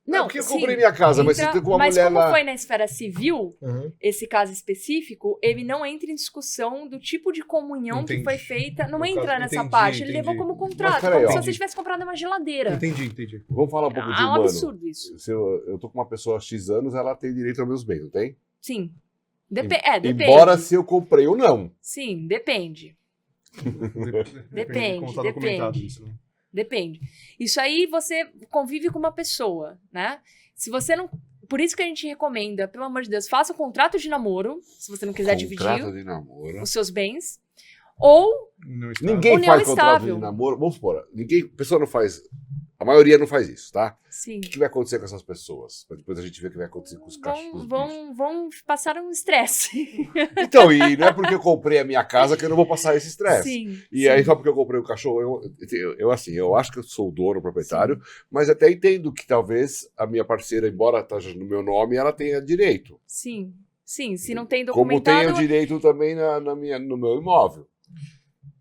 Não, porque eu comprei minha casa, mas você tem com uma mulher como lá... foi na esfera civil, esse caso específico, ele não entra em discussão do tipo de comunhão que foi feita, não entra nessa parte, ele levou como contrato, como se você tivesse comprado uma geladeira. Entendi. Vamos falar um pouco de humano. É um absurdo isso. Se eu tô com uma pessoa há X anos, ela tem direito aos meus bens, não tem? Sim. Depende. Embora se eu comprei ou não. Sim, depende. Depende. Isso, né? Depende. Isso aí você convive com uma pessoa, né? Se você não... Por isso que a gente recomenda, pelo amor de Deus, faça um contrato de namoro, se você não quiser dividir os seus bens. Ou ninguém faz contrato de namoro. Vamos supor, a pessoa não faz... A maioria não faz isso, tá? Sim. O que vai acontecer com essas pessoas? Pra depois a gente ver o que vai acontecer com os cachorros. Vão passar um estresse. Então, e não é porque eu comprei a minha casa que eu não vou passar esse estresse. Sim. E aí, só porque eu comprei o cachorro, eu acho que eu sou o dono, o proprietário, mas até entendo que talvez a minha parceira, embora esteja no meu nome, ela tenha direito. Sim. Se não tem documentado... Como tem o direito também no meu imóvel.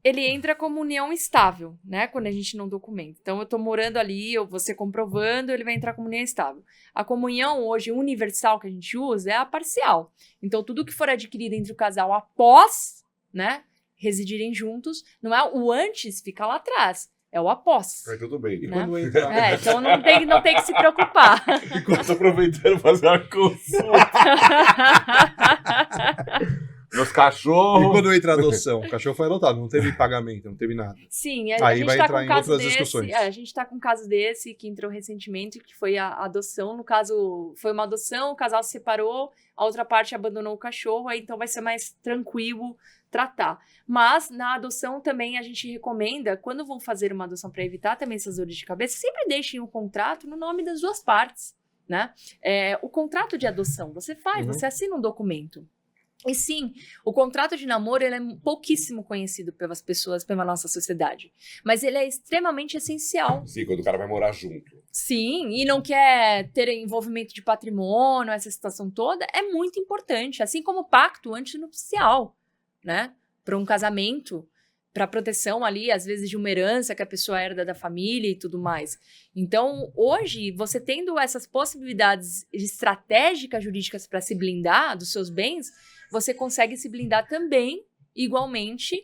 ele entra como união estável, né? Quando a gente não documenta. Então, eu tô morando ali, você comprovando, ele vai entrar como união estável. A comunhão hoje universal que a gente usa é a parcial. Então, tudo que for adquirido entre o casal após, né, residirem juntos, não é o antes, fica lá atrás. É o após. Aí tudo bem. E Né? quando entra... Então não tem que se preocupar. Enquanto tô aproveitando fazer uma consulta. Meus E cachorros. quando entra a adoção? O cachorro foi adotado, não teve pagamento, não teve nada. Sim, Aí gente vai tá entrar com em caso outras desse, discussões. a gente tá com um caso desse que entrou recentemente, que foi a adoção. No caso, foi uma adoção, o casal se separou, a outra parte abandonou o cachorro, aí então vai ser mais tranquilo tratar. Mas na adoção também a gente recomenda, quando vão fazer uma adoção para evitar também essas dores de cabeça, sempre deixem o contrato no nome das duas partes, né? O contrato de adoção, você faz, você assina um documento. E sim, o contrato de namoro ele é pouquíssimo conhecido pelas pessoas, pela nossa sociedade. Mas ele é extremamente essencial. Sim, quando o cara vai morar junto. Sim, e não quer ter envolvimento de patrimônio, essa situação toda, é muito importante. Assim como o pacto antinupcial, né? Para um casamento, para proteção ali, às vezes, de uma herança que a pessoa herda da família e tudo mais. Então, hoje, você tendo essas possibilidades estratégicas jurídicas para se blindar dos seus bens, você consegue se blindar também, igualmente,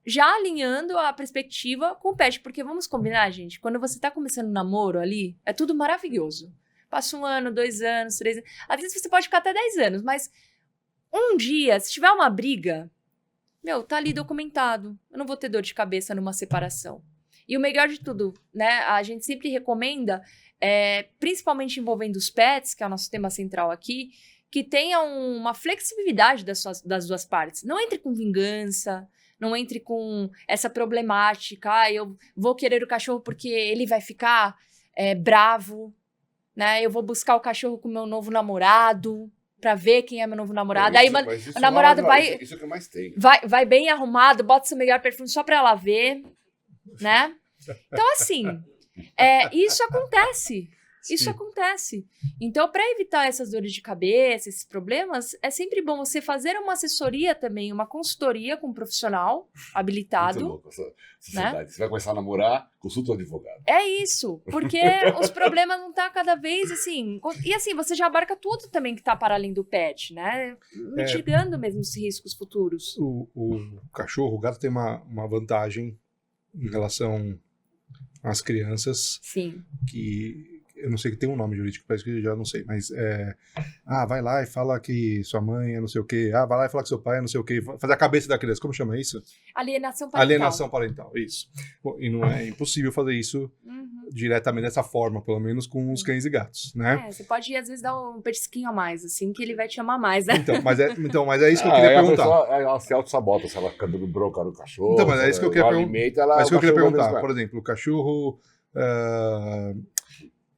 já alinhando a perspectiva com o pet. Porque vamos combinar, gente, quando você tá começando um namoro ali, é tudo maravilhoso. Passa 1 ano, 2 anos, 3 anos. Às vezes você pode ficar até 10 anos, mas um dia, se tiver uma briga, tá ali documentado. Eu não vou ter dor de cabeça numa separação. E o melhor de tudo, né, a gente sempre recomenda, principalmente envolvendo os pets, que é o nosso tema central aqui, que tenha uma flexibilidade das duas partes. Não entre com vingança, não entre com essa problemática, eu vou querer o cachorro porque ele vai ficar bravo, né? Eu vou buscar o cachorro com o meu novo namorado, pra ver quem é meu novo namorado. Aí o namorado vai... Isso é o que eu mais tenho. Vai bem arrumado, bota seu melhor perfume só pra ela ver, né? Então, assim, isso acontece. Isso acontece. Então, para evitar essas dores de cabeça, esses problemas, é sempre bom você fazer uma assessoria também, uma consultoria com um profissional habilitado. Muito louco essa sociedade. Né? Você vai começar a namorar, consulta o advogado. É isso, porque os problemas não tá cada vez assim... E assim, você já abarca tudo também que tá para além do pet, né? Mitigando mesmo os riscos futuros. O cachorro, o gato tem uma vantagem em relação às crianças. Sim. Que... eu não sei que tem um nome jurídico, parece que eu já não sei, mas vai lá e fala que sua mãe é não sei o quê, vai lá e fala que seu pai é não sei o quê, fazer a cabeça da criança, como chama isso? Alienação parental. Alienação parental, isso. E não é impossível fazer isso diretamente dessa forma, pelo menos com os cães e gatos, né? Você pode, às vezes, dar um petisquinho a mais, assim, que ele vai te amar mais, né? Então, mas é isso que eu queria perguntar. Ela se auto-sabota, se ela fica dando bronca no cachorro. Então, mas é isso que eu queria perguntar. Mas isso que eu queria perguntar, por exemplo, o cachorro...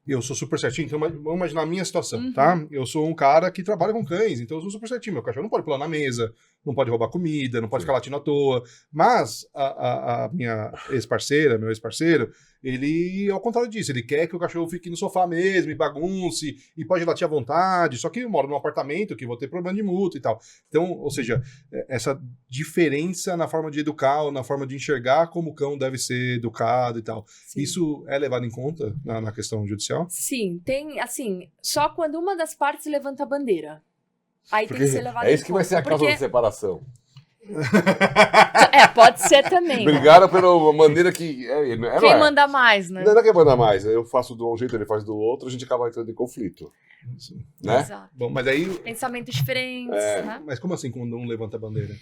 eu sou super certinho, então vamos imaginar a minha situação, tá? Eu sou um cara que trabalha com cães, então eu sou super certinho. Meu cachorro não pode pular na mesa, não pode roubar comida, não pode ficar latindo à toa. Mas a minha ex-parceira, meu ex-parceiro, ele, ao contrário disso, ele quer que o cachorro fique no sofá mesmo, e bagunce, e pode latir à vontade, só que eu moro num apartamento que vou ter problema de multa e tal. Então, ou seja, essa diferença na forma de educar, ou na forma de enxergar como o cão deve ser educado e tal. Sim. Isso é levado em conta na questão judicial? Sim, tem, assim, só quando uma das partes levanta a bandeira. Aí tem que ser levado em conta. É isso que vai ser a causa de separação. Pode ser também. Brigaram pela maneira que... Quem manda mais, né? Não é quem manda mais. Eu faço de um jeito, ele faz do outro, a gente acaba entrando em conflito. Né? Exato. Bom, mas aí... Pensamentos diferentes, né? Mas como assim quando um levanta a bandeira?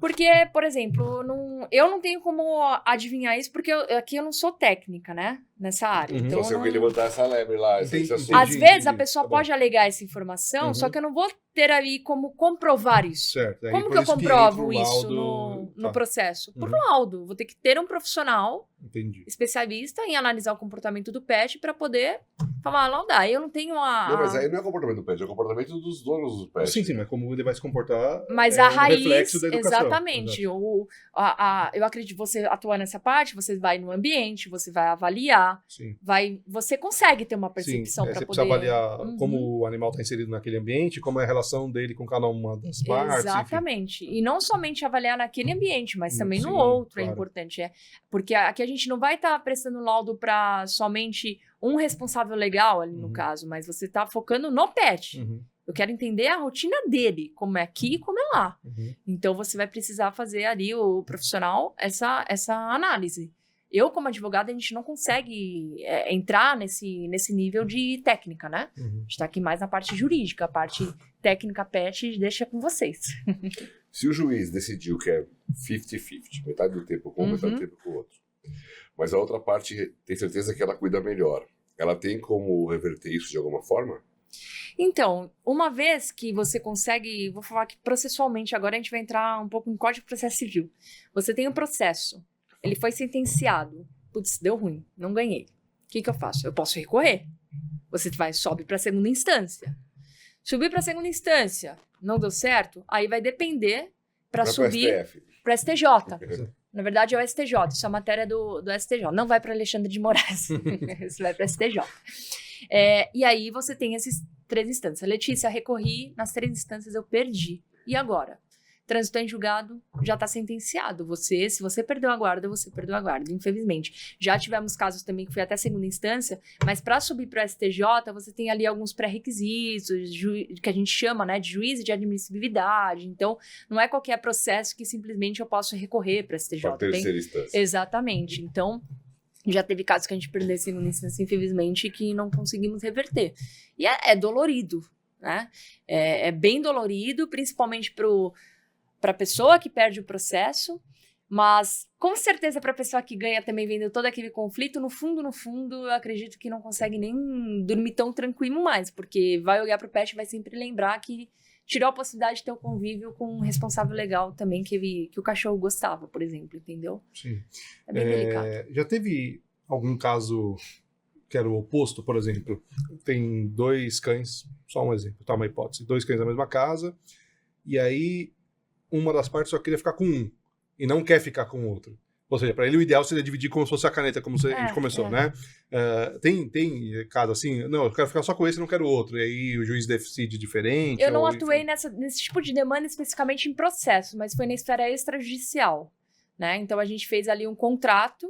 Porque, por exemplo, eu não tenho como adivinhar isso, porque aqui eu não sou técnica, né? Nessa área. Então, você vai levantar essa lebre lá. Às vezes a pessoa pode alegar essa informação, só que eu não vou ter ali como comprovar isso. Certo. Aí, como que eu comprovo isso no processo? Por laudo. Vou ter que ter um profissional especialista em analisar o comportamento do pet para poder falar, laudar. Eu não tenho a... Não, mas aí não é o comportamento do pet, é o comportamento dos donos do pet. Sim, mas como ele vai se comportar... Mas a raiz, reflexo da educação. Exatamente. Eu acredito que você atuar nessa parte, você vai no ambiente, você vai avaliar avaliar. Sim. Você consegue ter uma percepção para você poder... precisa avaliar como o animal está inserido naquele ambiente, como é a relação dele com cada uma das partes. Exatamente. Enfim. E não somente avaliar naquele ambiente, mas também no outro, claro. É importante. Porque aqui a gente não vai estar prestando laudo para somente um responsável legal ali no caso, mas você está focando no pet. Eu quero entender a rotina dele, como é aqui e como é lá. Então, você vai precisar fazer ali, o profissional, essa análise. Eu, como advogada, a gente não consegue entrar nesse nível de técnica, né? A gente está aqui mais na parte jurídica. A parte técnica pet deixa com vocês. Se o juiz decidiu que é 50-50, metade do tempo com um, metade do tempo com o outro, mas a outra parte tem certeza que ela cuida melhor, ela tem como reverter isso de alguma forma? Então, uma vez que você consegue, vou falar que processualmente, agora a gente vai entrar um pouco em Código de Processo Civil. Você tem um processo, ele foi sentenciado, putz, deu ruim, não ganhei. O que eu faço? Eu posso recorrer. Você sobe para a segunda instância. Subir para a segunda instância, não deu certo, aí vai depender para subir para STJ. Na verdade, é o STJ, isso é a matéria do STJ. Não vai para Alexandre de Moraes, isso vai para STJ. E aí você tem essas 3 instâncias. Letícia, recorri, nas 3 instâncias eu perdi. E agora? Transitou em julgado, já está sentenciado. Se você perdeu a guarda, você perdeu a guarda, infelizmente. Já tivemos casos também que foi até segunda instância, mas para subir para o STJ, você tem ali alguns pré-requisitos, que a gente chama, né, de juízo de admissibilidade. Então, não é qualquer processo que simplesmente eu posso recorrer para o STJ. Para terceira instância. Exatamente. Então, já teve casos que a gente perdeu em segunda instância, infelizmente, que não conseguimos reverter. E é dolorido, né? É bem dolorido, principalmente para a pessoa que perde o processo, mas com certeza para a pessoa que ganha também, vendo todo aquele conflito, no fundo, eu acredito que não consegue nem dormir tão tranquilo mais, porque vai olhar para o pet e vai sempre lembrar que tirou a possibilidade de ter um convívio com um responsável legal também, que o cachorro gostava, por exemplo, entendeu? Sim. É bem delicado. Já teve algum caso que era o oposto, por exemplo? Tem 2 cães, só um exemplo, tá, uma hipótese, 2 cães na mesma casa, e aí uma das partes só queria ficar com um, e não quer ficar com o outro. Ou seja, para ele o ideal seria dividir como se fosse a caneta, como a gente começou, né? Tem caso assim, não, eu quero ficar só com esse e não quero o outro, e aí o juiz decide diferente? Eu não atuei nesse tipo de demanda especificamente em processo, mas foi na esfera extrajudicial, né? Então a gente fez ali um contrato,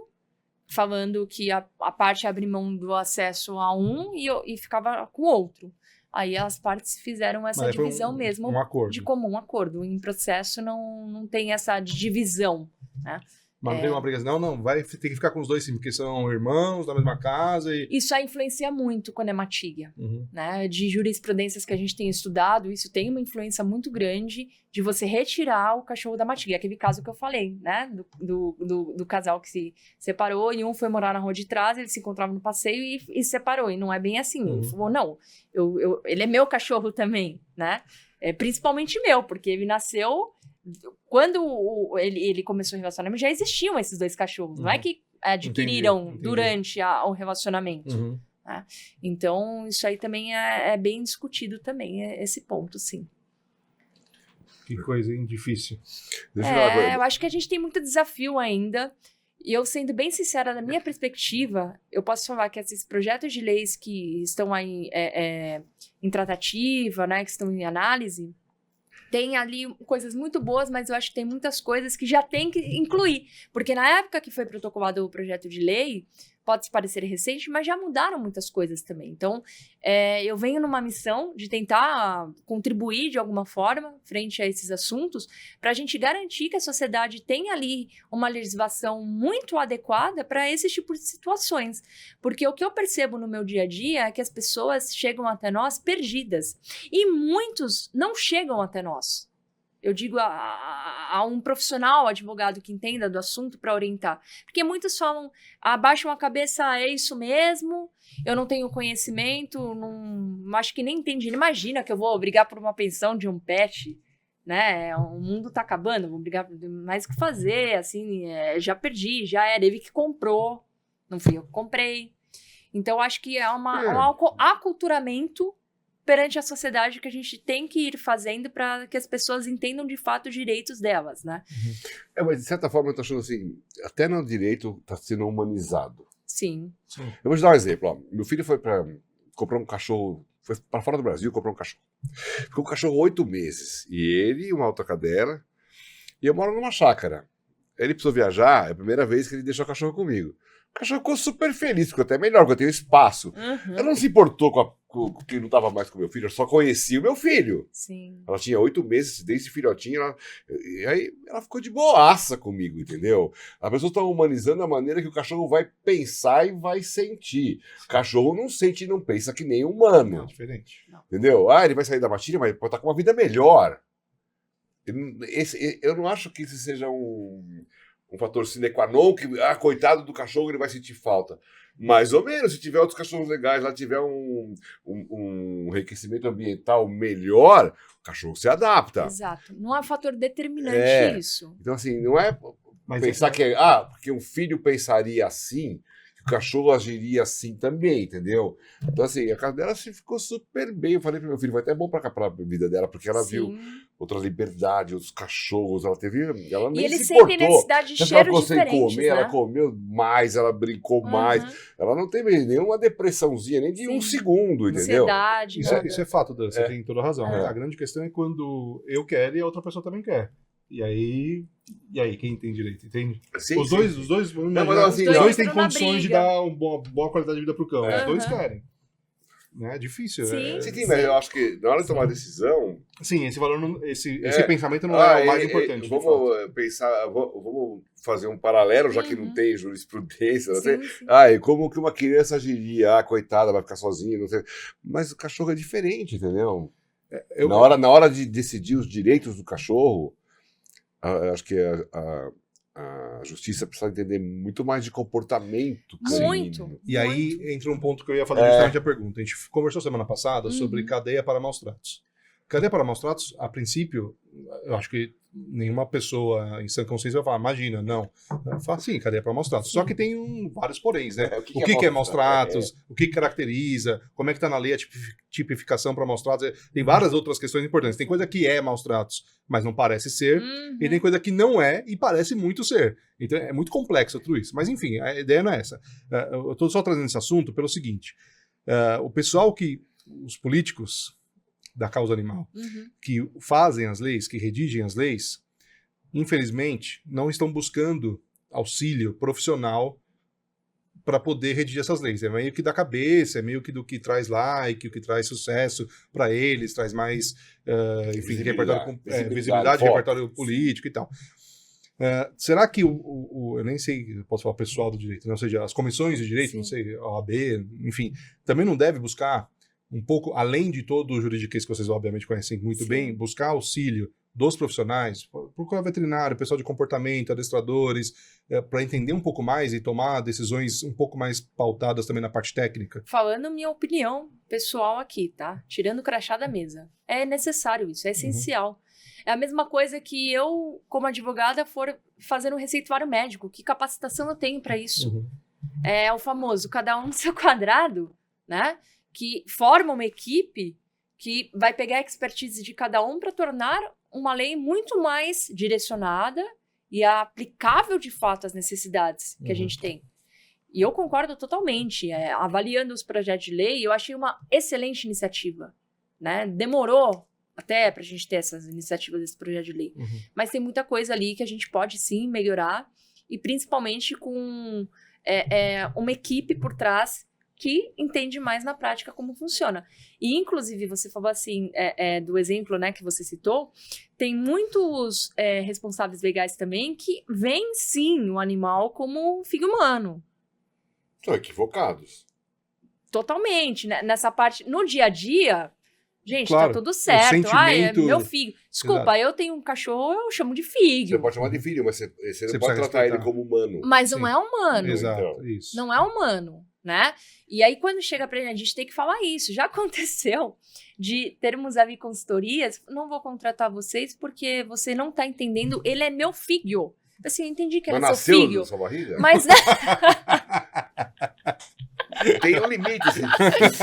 falando que a parte abre mão do acesso a um e ficava com o outro. Aí as partes fizeram essa divisão mesmo, de comum acordo. Em processo não tem essa divisão, né? Mas não tem uma briga assim, não, vai ter que ficar com os 2 sim, porque são irmãos da mesma casa. Isso aí influencia muito quando é matilha, né? De jurisprudências que a gente tem estudado, isso tem uma influência muito grande de você retirar o cachorro da matilha. Aquele caso que eu falei, né? Do casal que se separou e um foi morar na rua de trás, eles se encontravam no passeio e se separou. E não é bem assim. Ele falou, não, ele é meu cachorro também, né? Principalmente meu, porque ele nasceu... Quando ele começou o relacionamento, já existiam esses 2 cachorros. Não é que adquiriram entendi. Durante o relacionamento. Né? Então, isso aí também é bem discutido também, esse ponto, sim. Que coisa, hein? Difícil. Eu acho que a gente tem muito desafio ainda. E eu, sendo bem sincera, da minha perspectiva, eu posso falar que esses projetos de leis que estão aí em tratativa, né, que estão em análise... Tem ali coisas muito boas, mas eu acho que tem muitas coisas que já tem que incluir. Porque na época que foi protocolado o projeto de lei, pode parecer recente, mas já mudaram muitas coisas também. Então, eu venho numa missão de tentar contribuir de alguma forma frente a esses assuntos, para a gente garantir que a sociedade tenha ali uma legislação muito adequada para esse tipo de situações. Porque o que eu percebo no meu dia a dia é que as pessoas chegam até nós perdidas. E muitos não chegam até nós. Eu digo a um profissional, advogado que entenda do assunto para orientar. Porque muitos falam, abaixam a cabeça, é isso mesmo, eu não tenho conhecimento, não, acho que nem entendi. Imagina que eu vou brigar por uma pensão de um pet, né? O mundo tá acabando, vou brigar por mais o que fazer, assim, já perdi, já era, ele que comprou, não fui eu que comprei. Então, acho que é um aculturamento perante a sociedade que a gente tem que ir fazendo para que as pessoas entendam de fato os direitos delas, né? Mas de certa forma eu tô achando assim, até no direito está sendo humanizado. Sim. Eu vou te dar um exemplo. Ó. Meu filho foi para comprar um cachorro, foi para fora do Brasil comprar um cachorro. Ficou com o cachorro 8 meses. E ele, uma outra cadela, e eu moro numa chácara. Ele precisou viajar, é a primeira vez que ele deixou o cachorro comigo. O cachorro ficou super feliz, ficou até melhor, porque eu tenho espaço. Ela não se importou com que não estava mais com meu filho, eu só conhecia o meu filho. Sim. Ela tinha 8 meses, desde filhotinho, e aí ela ficou de boaça comigo, entendeu? As pessoas estão humanizando a maneira que o cachorro vai pensar e vai sentir. O cachorro não sente e não pensa que nem humano. Não, diferente. Entendeu? Ah, ele vai sair da matilha, mas pode estar com uma vida melhor. Eu não acho que esse seja um fator sine qua non, que, coitado do cachorro, ele vai sentir falta. Mais ou menos, se tiver outros cachorros legais, lá tiver um enriquecimento ambiental melhor, o cachorro se adapta. Exato. Não é um fator determinante isso. Então, assim, não é pensar que porque um filho pensaria assim, que o cachorro agiria assim também, entendeu? Então, assim, a casa dela ficou super bem. Eu falei pro meu filho, vai até bom pra vida dela, porque ela viu outra liberdade, outros cachorros, ela nem eles se importou. sentem necessidade de cheiros diferentes, comer, né? ela comeu mais, ela brincou mais. Ela não teve nenhuma depressãozinha, nem de um segundo, entendeu? Ansiedade. Isso é fato, Dan, você tem toda a razão. A grande questão é quando eu quero e a outra pessoa também quer. E aí quem tem direito? Entende? Sim, os dois têm condições de dar uma boa qualidade de vida pro cão. Os dois querem. Né? É difícil. Sim, mas eu acho que na hora de tomar a decisão... Sim, esse valor, esse pensamento não é o mais importante. Vamos fazer um paralelo, já que não tem jurisprudência. Não sei. Sim. E como que uma criança agiria? Coitada, vai ficar sozinha, não sei. Mas o cachorro é diferente, entendeu? Na hora de decidir os direitos do cachorro, acho que a justiça precisa entender muito mais de comportamento. Muito. E aí entra um ponto que eu ia fazer justamente a pergunta. A gente conversou semana passada sobre cadeia para maus tratos. Cadeia para maus tratos, a princípio, eu acho que nenhuma pessoa em sã consciência vai falar, imagina, não. Fala sim, cadeia para maus tratos. Só que tem vários poréns, né? O que é maus tratos? O que caracteriza? Como é que está na lei a tipificação para maus tratos? Tem várias outras questões importantes. Tem coisa que é maus tratos, mas não parece ser. E tem coisa que não é e parece muito ser. Então é muito complexo tudo isso. Mas enfim, a ideia não é essa. Eu estou só trazendo esse assunto pelo seguinte. O pessoal os políticos da causa animal, que fazem as leis, que redigem as leis, infelizmente, não estão buscando auxílio profissional para poder redigir essas leis. É meio que da cabeça, é meio que do que traz like, o que traz sucesso para eles, traz mais visibilidade, repertório político e tal. Será que eu nem sei, posso falar pessoal do direito, né? Ou seja, as comissões de direito, não sei, a OAB, enfim, também não deve buscar um pouco, além de todo o juridiquês que vocês obviamente conhecem muito bem, buscar auxílio dos profissionais, procurar veterinário, pessoal de comportamento, adestradores, para entender um pouco mais e tomar decisões um pouco mais pautadas também na parte técnica? Falando minha opinião pessoal aqui, tá? Tirando o crachá da mesa. É necessário isso, é essencial. É a mesma coisa que eu, como advogada, for fazer um receituário médico. Que capacitação eu tenho para isso? É o famoso cada um no seu quadrado, né? Que forma uma equipe que vai pegar a expertise de cada um para tornar uma lei muito mais direcionada e aplicável de fato às necessidades que a gente tem. E eu concordo totalmente. Avaliando os projetos de lei, eu achei uma excelente iniciativa. Né? Demorou até para a gente ter essas iniciativas desse projeto de lei. Mas tem muita coisa ali que a gente pode sim melhorar, e principalmente com uma equipe por trás que entende mais na prática como funciona. E, inclusive, você falou assim, do exemplo, né, que você citou, tem muitos responsáveis legais também que veem, sim, o animal como um filho humano. Estão equivocados. Totalmente. Né? Nessa parte, no dia a dia, gente, claro, tá tudo certo. É meu filho. Desculpa, Exato. Eu tenho um cachorro, eu chamo de filho. Você pode chamar de filho, mas você não pode tratar ele como humano. Mas não é humano. Exato, então. isso. Não é humano. Né? E aí, quando chega pra gente tem que falar isso. Já aconteceu de termos ali consultorias, não vou contratar vocês porque você não tá entendendo, ele é meu filho. Assim, eu entendi que ele é seu filho. Mas nasceu na sua barriga? Mas... Tem um limite esse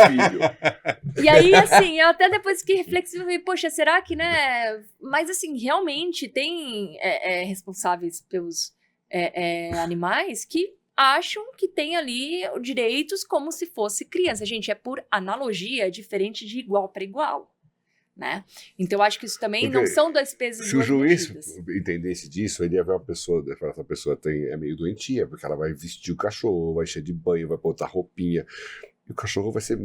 filho. E aí, assim, eu até depois fiquei reflexiva e falei, poxa, será que, né? Mas, assim, realmente tem responsáveis pelos animais que acham que tem ali direitos como se fosse criança. Gente, é por analogia, é diferente de igual para igual, né? Então, eu acho que isso também Porque não são dois pesos e se o duas juiz medidas. entendesse disso, ele ia ver uma pessoa, essa pessoa é meio doentia, porque ela vai vestir o cachorro, vai encher de banho, vai botar roupinha, e o cachorro vai ser...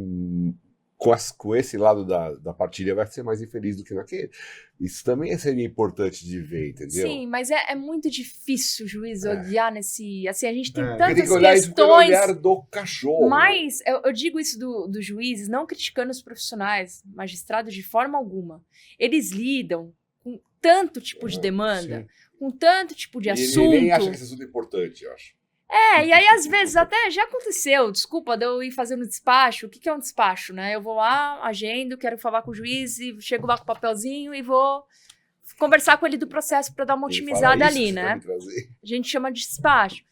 Com esse lado da partilha vai ser mais infeliz do que naquele. Isso também seria importante de ver, entendeu? Sim, mas é muito difícil o juiz olhar nesse... Assim, a gente tem Porque tantas tem que olhar isso pelo questões... olhar do cachorro. Mas eu digo isso dos juízes, não criticando os profissionais, magistrados de forma alguma. Eles lidam com tanto tipo de demanda, com tanto tipo de assunto. Ele nem acha que esse assunto é importante, eu acho. E aí às vezes até já aconteceu, desculpa, de eu ir fazendo despacho. O que é um despacho, né? Eu vou lá, agendo, quero falar com o juiz, e chego lá com o papelzinho e vou conversar com ele do processo para dar uma otimizada ali, né? A gente chama de despacho.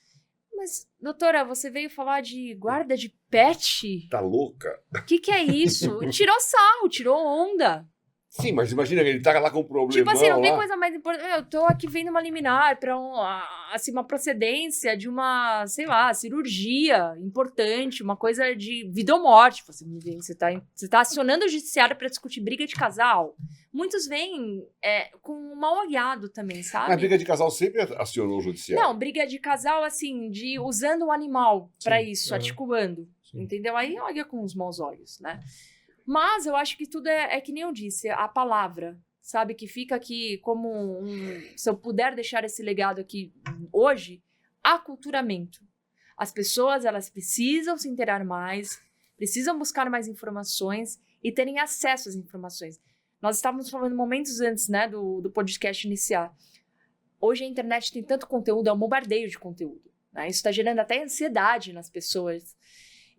Mas, doutora, você veio falar de guarda de pet? Tá louca? O que é isso? Tirou sarro, tirou onda. Sim, mas imagina que ele tá lá com um problema. Tipo assim, não tem coisa mais importante. Eu tô aqui vendo uma liminar pra uma procedência de uma, sei lá, cirurgia importante, uma coisa de vida ou morte. Você tá acionando o judiciário pra discutir briga de casal. Muitos vêm com um mal olhado também, sabe? Mas briga de casal sempre acionou o judiciário. Não, briga de casal, assim, de usando o animal pra isso, articulando. Sim. Entendeu? Aí olha com os maus olhos, né? Mas eu acho que tudo é que nem eu disse, a palavra, sabe? Que fica aqui como se eu puder deixar esse legado aqui hoje, aculturamento. As pessoas, elas precisam se inteirar mais, precisam buscar mais informações e terem acesso às informações. Nós estávamos falando momentos antes, né, do podcast iniciar. Hoje a internet tem tanto conteúdo, é um bombardeio de conteúdo, né? Isso está gerando até ansiedade nas pessoas.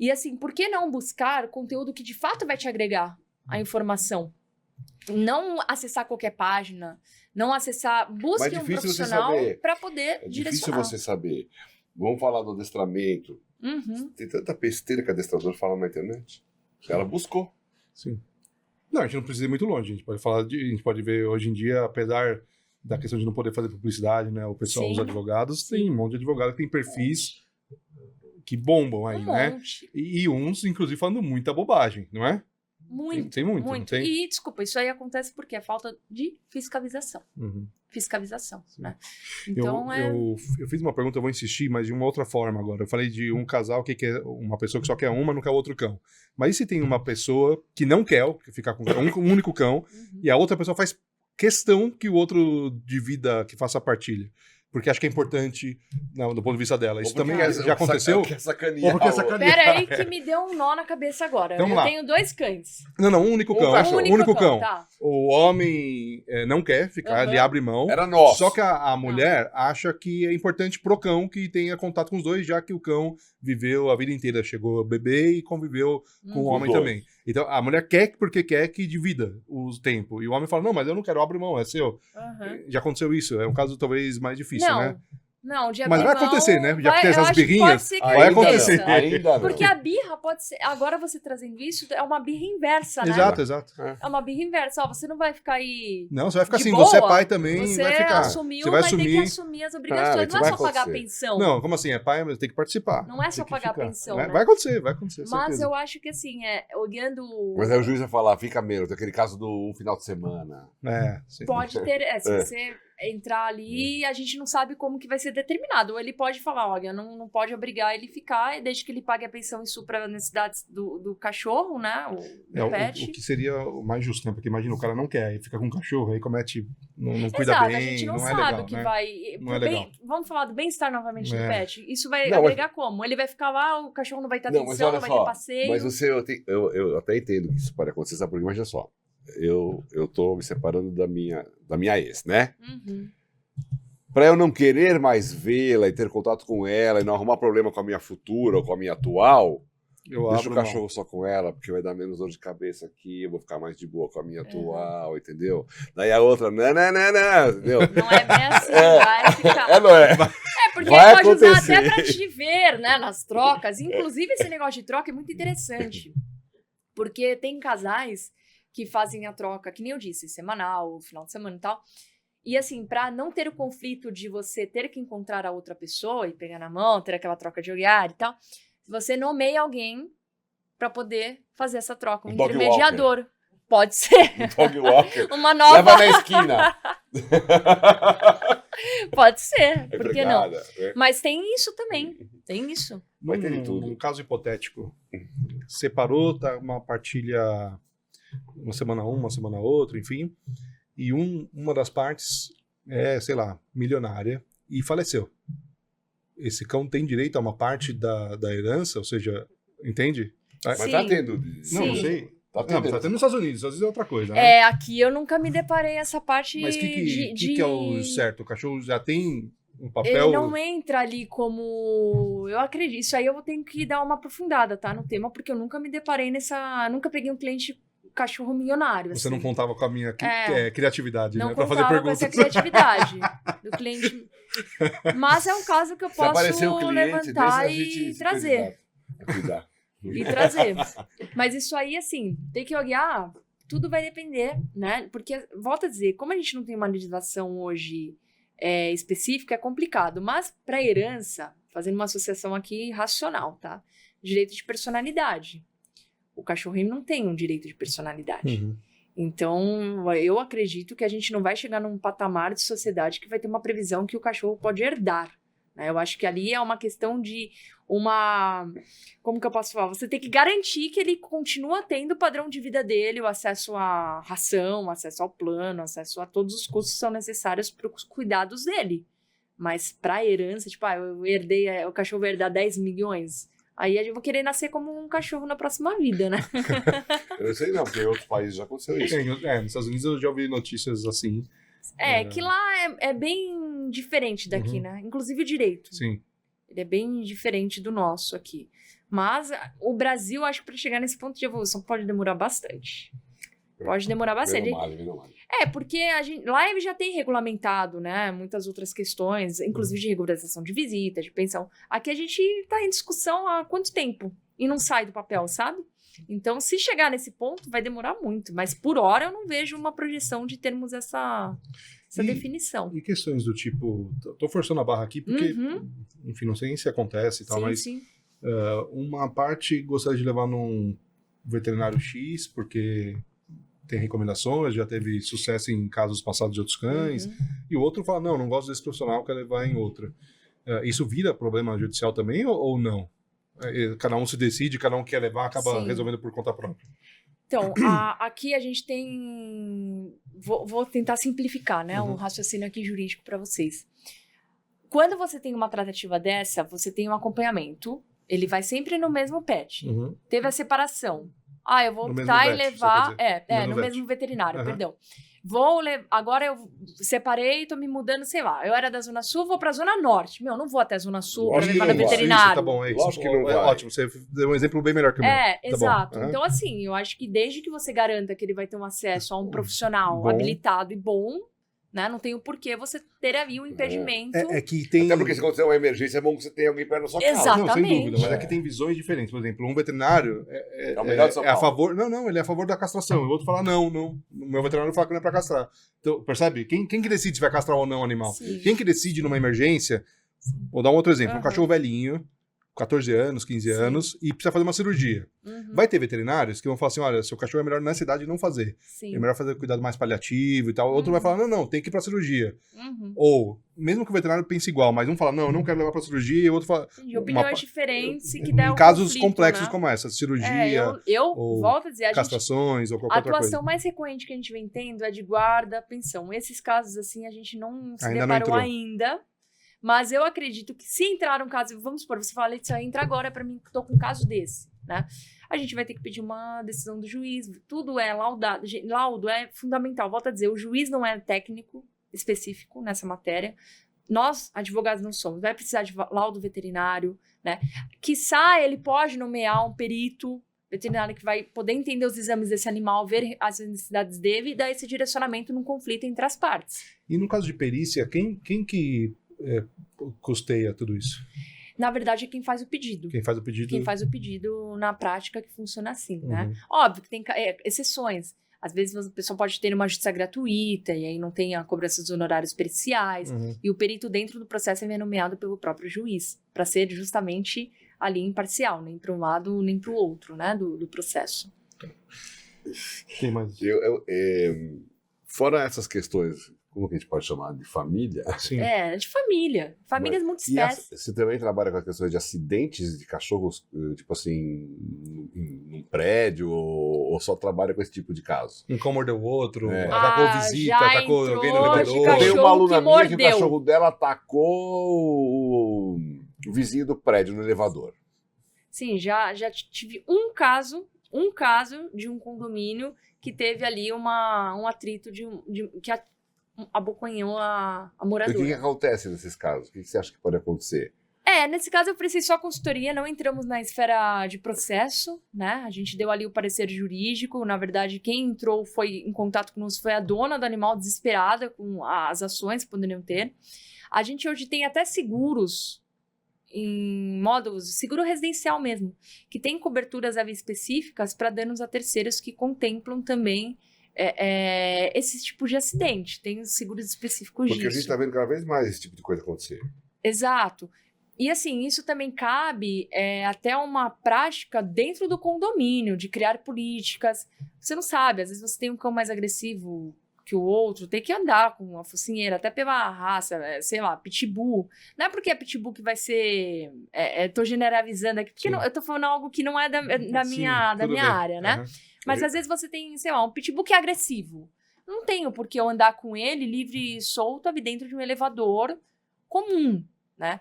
E assim, por que não buscar conteúdo que de fato vai te agregar a informação? Não acessar qualquer página, não acessar... Busque um profissional para poder direcionar. É difícil você saber. Vamos falar do adestramento. Tem tanta besteira que o adestrador fala na internet. Ela buscou. Sim. Não, a gente não precisa ir muito longe. A gente pode ver hoje em dia, apesar da questão de não poder fazer publicidade, né? O pessoal, Sim. os advogados, tem um monte de advogado que tem perfis que bombam aí, né? E uns, inclusive, falando muita bobagem, não é? Muito, tem muito. muito. Não tem? E, desculpa, isso aí acontece porque é falta de fiscalização. Uhum. Fiscalização, Sim. né? Então, eu fiz uma pergunta, eu vou insistir, mas de uma outra forma agora. Eu falei de um casal que quer uma pessoa que só quer uma, não quer outro cão. Mas e se tem uma pessoa que não quer ficar com um único cão, e a outra pessoa faz questão que o outro divida, que faça a partilha? Porque acho que é importante do ponto de vista dela. Isso também já aconteceu? Ou porque é sacanear? Pera aí que me deu um nó na cabeça agora. Então, eu tenho 2 cães. Não, um único cão. Um único cão. Tá. O homem não quer ficar, ele abre mão. Era nosso. Só que a mulher acha que é importante pro cão que tenha contato com os dois, já que o cão viveu a vida inteira. Chegou bebê e conviveu com o homem também. Então, a mulher quer porque quer que divida o tempo. E o homem fala, não, mas eu não quero, abre mão, é seu. Já aconteceu isso. É um caso talvez mais difícil, né? Não, de mas vai acontecer, né? Já que tem essas birrinhas, vai acontecer. Ainda não. Porque a birra pode ser... Agora você trazendo isso, é uma birra inversa, né? Exato. É uma birra inversa. Ó, você não vai ficar aí... Não, você vai ficar assim, boa. você é pai também, você vai ficar. Assumiu, você vai ter que assumir as obrigações. Não é só pagar a pensão. Não, como assim? É pai, mas tem que participar. Não é só pagar a pensão, né? Vai acontecer, Mas certeza. eu acho que assim, olhando... Mas aí o juiz vai falar, fica menos, aquele caso do final de semana. Sim. Pode ter, se você entrar ali, a gente não sabe como que vai ser determinado. Ou ele pode falar, olha, não pode obrigar ele a ficar, desde que ele pague a pensão e supra as necessidades do cachorro, né? O pet. O que seria o mais justo, né? Porque imagina, o cara não quer, aí fica com o cachorro, aí comete, não cuida Exato, bem, a gente não é sabe legal, o que né? vai... Não é legal. Vamos falar do bem-estar novamente do pet? Isso vai Não, agregar como? Ele vai ficar lá, o cachorro não vai ter atenção, não vai ter passeio. Mas eu até entendo que isso pode acontecer, sabe? Porque imagina só, eu tô me separando da minha ex, né? Pra eu não querer mais vê-la e ter contato com ela e não arrumar problema com a minha futura ou com a minha atual, deixa o cachorro só com ela, porque vai dar menos dor de cabeça aqui, eu vou ficar mais de boa com a minha atual, entendeu? Daí a outra, não, entendeu? Não é bem assim, vai ficar. Não é. Porque ele pode usar até pra te ver, né, nas trocas. Inclusive, esse negócio de troca é muito interessante. Porque tem casais que fazem a troca, que nem eu disse, semanal, final de semana e tal. E assim, para não ter o conflito de você ter que encontrar a outra pessoa e pegar na mão, ter aquela troca de olhar e tal, você nomeia alguém para poder fazer essa troca, um intermediador. Walker. Pode ser. Um dog walker. Uma nova... Leva na esquina. Pode ser, por que não? Né? Mas tem isso também, tem isso. Vai ter tudo. Um caso hipotético, separou, tá uma partilha uma semana uma semana outra, enfim, e uma das partes é, sei lá, milionária e faleceu. Esse cão tem direito a uma parte da herança, ou seja, entende? Mas tá tendo. Não sei. Tá tendo nos Estados Unidos, às vezes é outra coisa, né? É, aqui eu nunca me deparei essa parte. Mas o que é o certo? O cachorro já tem um papel... Ele não entra ali como... Eu acredito. Isso aí eu tenho que dar uma aprofundada, tá? No tema, porque eu nunca me deparei nessa... Nunca peguei um cliente cachorro milionário. Você assim. não contava com a minha criatividade, não né? Pra fazer perguntas. Não contava com essa criatividade do cliente. Mas é um caso que eu posso levantar e trazer. E trazer. Mas isso aí, assim, tem que olhar, tudo vai depender, né? Porque, volto a dizer, como a gente não tem uma legislação hoje específica, é complicado. Mas, para herança, fazendo uma associação aqui racional, tá? Direito de personalidade. O cachorrinho não tem um direito de personalidade. Uhum. Então, eu acredito que a gente não vai chegar num patamar de sociedade que vai ter uma previsão que o cachorro pode herdar. Eu acho que ali é uma questão de como que eu posso falar? Você tem que garantir que ele continua tendo o padrão de vida dele, o acesso à ração, o acesso ao plano, o acesso a todos os custos que são necessários para os cuidados dele. Mas para herança, tipo, eu herdei, o cachorro vai herdar 10 milhões, aí eu vou querer nascer como um cachorro na próxima vida, né? Eu não sei não, porque em outros países já aconteceu isso. Nos Estados Unidos eu já ouvi notícias assim. Que lá é bem diferente daqui, né? Inclusive o direito. Sim. Ele é bem diferente do nosso aqui. Mas o Brasil, acho que para chegar nesse ponto de evolução pode demorar bastante. Pode demorar bastante. Porque lá ele já tem regulamentado, né? Muitas outras questões, inclusive de regularização de visita, de pensão. Aqui a gente está em discussão há quanto tempo? E não sai do papel, sabe? Então, se chegar nesse ponto, vai demorar muito. Mas, por hora, eu não vejo uma projeção de termos essa definição. E questões do tipo... Tô forçando a barra aqui porque, enfim, não sei nem se acontece e tal, mas uma parte gostaria de levar num veterinário X, porque tem recomendações, já teve sucesso em casos passados de outros cães, e o outro fala, não gosto desse profissional, quero levar em outra. Isso vira problema judicial também ou não? Cada um se decide, cada um quer levar, acaba resolvendo por conta própria. Então, aqui a gente tem... Vou tentar simplificar, né, o raciocínio aqui jurídico para vocês. Quando você tem uma tratativa dessa, você tem um acompanhamento, ele vai sempre no mesmo pet. Teve a separação. Eu vou optar e levar... no mesmo veterinário, perdão. Agora eu separei, tô me mudando, sei lá. Eu era da Zona Sul, vou pra Zona Norte. Não vou até a Zona Sul pra levar no veterinário. Tá bom, Lógico que não vai. Ótimo, você deu um exemplo bem melhor que o meu. Exato. Então, assim, eu acho que desde que você garanta que ele vai ter um acesso a um profissional habilitado e bom, né? Não tem o porquê você ter ali um impedimento. Que tem... Até porque se acontecer uma emergência, é bom que você tenha alguém perto da sua casa. Exatamente. Não, sem dúvida, mas aqui tem visões diferentes. Por exemplo, um veterinário é a favor... Não, ele é a favor da castração. O outro fala, não. O meu veterinário fala que não é pra castrar. Então, percebe? Quem que decide se vai castrar ou não o animal? Sim. Quem que decide numa emergência... Vou dar um outro exemplo. Um cachorro velhinho, 14 anos, 15 anos, e precisa fazer uma cirurgia. Vai ter veterinários que vão falar assim, olha, seu cachorro é melhor nessa idade não fazer. Sim. É melhor fazer cuidado mais paliativo e tal. Outro vai falar, não, tem que ir pra cirurgia. Ou, mesmo que o veterinário pense igual, mas um fala, não, eu não quero levar pra cirurgia, e o outro fala... Opiniões diferentes que dão em casos conflito, complexos, né? Como essa, cirurgia, ou volto a dizer, castrações, ou qualquer outra coisa. A atuação mais recorrente que a gente vem tendo é de guarda, pensão. Esses casos, assim, a gente não se ainda deparou ainda. Mas eu acredito que se entrar um caso, vamos supor, você fala, Letícia, entra agora pra mim, que tô com um caso desse, né? A gente vai ter que pedir uma decisão do juiz, tudo é laudado, laudo é fundamental. Volto a dizer, o juiz não é técnico específico nessa matéria, nós, advogados, não somos, vai precisar de laudo veterinário, né? Quiçá ele pode nomear um perito veterinário que vai poder entender os exames desse animal, ver as necessidades dele e dar esse direcionamento num conflito entre as partes. E no caso de perícia, quem que custeia tudo isso? Na verdade, é quem faz o pedido. Quem faz o pedido... Quem faz o pedido na prática que funciona assim, né? Óbvio que tem exceções. Às vezes a pessoa pode ter uma justiça gratuita e aí não tem a cobrança dos honorários periciais. E o perito dentro do processo é nomeado pelo próprio juiz, para ser justamente ali imparcial, nem para um lado nem para o outro, né, do processo. Tem mais. Fora essas questões, como que a gente pode chamar? De família? Sim. De família. Famílias muito espécies. Você também trabalha com as questões de acidentes de cachorros, tipo assim, num prédio, ou só trabalha com esse tipo de caso? Um cão mordeu o outro, É. atacou visita, atacou alguém no de elevador. cachorro Tem uma aluna que minha que o mordeu. cachorro dela atacou o vizinho do prédio no elevador. Sim, já tive um caso de um condomínio que teve ali um atrito que abocanhou a E o moradora. que acontece nesses casos? O que você acha que pode acontecer? Nesse caso eu prestei só consultoria, não entramos na esfera de processo, né? A gente deu ali o parecer jurídico, na verdade quem entrou em contato conosco foi a dona do animal, desesperada com as ações que poderiam ter. A gente hoje tem até seguros em modos, seguro residencial mesmo, que tem coberturas específicas para danos a terceiros que contemplam também esse tipo de acidente. Tem seguros específicos disso. Porque a gente está vendo cada vez mais esse tipo de coisa acontecer. Exato. E assim, isso também cabe até uma prática dentro do condomínio, de criar políticas. Você não sabe, às vezes você tem um cão mais agressivo que o outro, tem que andar com uma focinheira, até pela raça, sei lá, pitbull. Não é porque é pitbull que vai ser... tô generalizando aqui, porque eu tô falando algo que não é da minha área, né? Mas às vezes você tem, sei lá, um pitbull que é agressivo. Não tenho por que eu andar com ele livre e solto ali dentro de um elevador comum, né?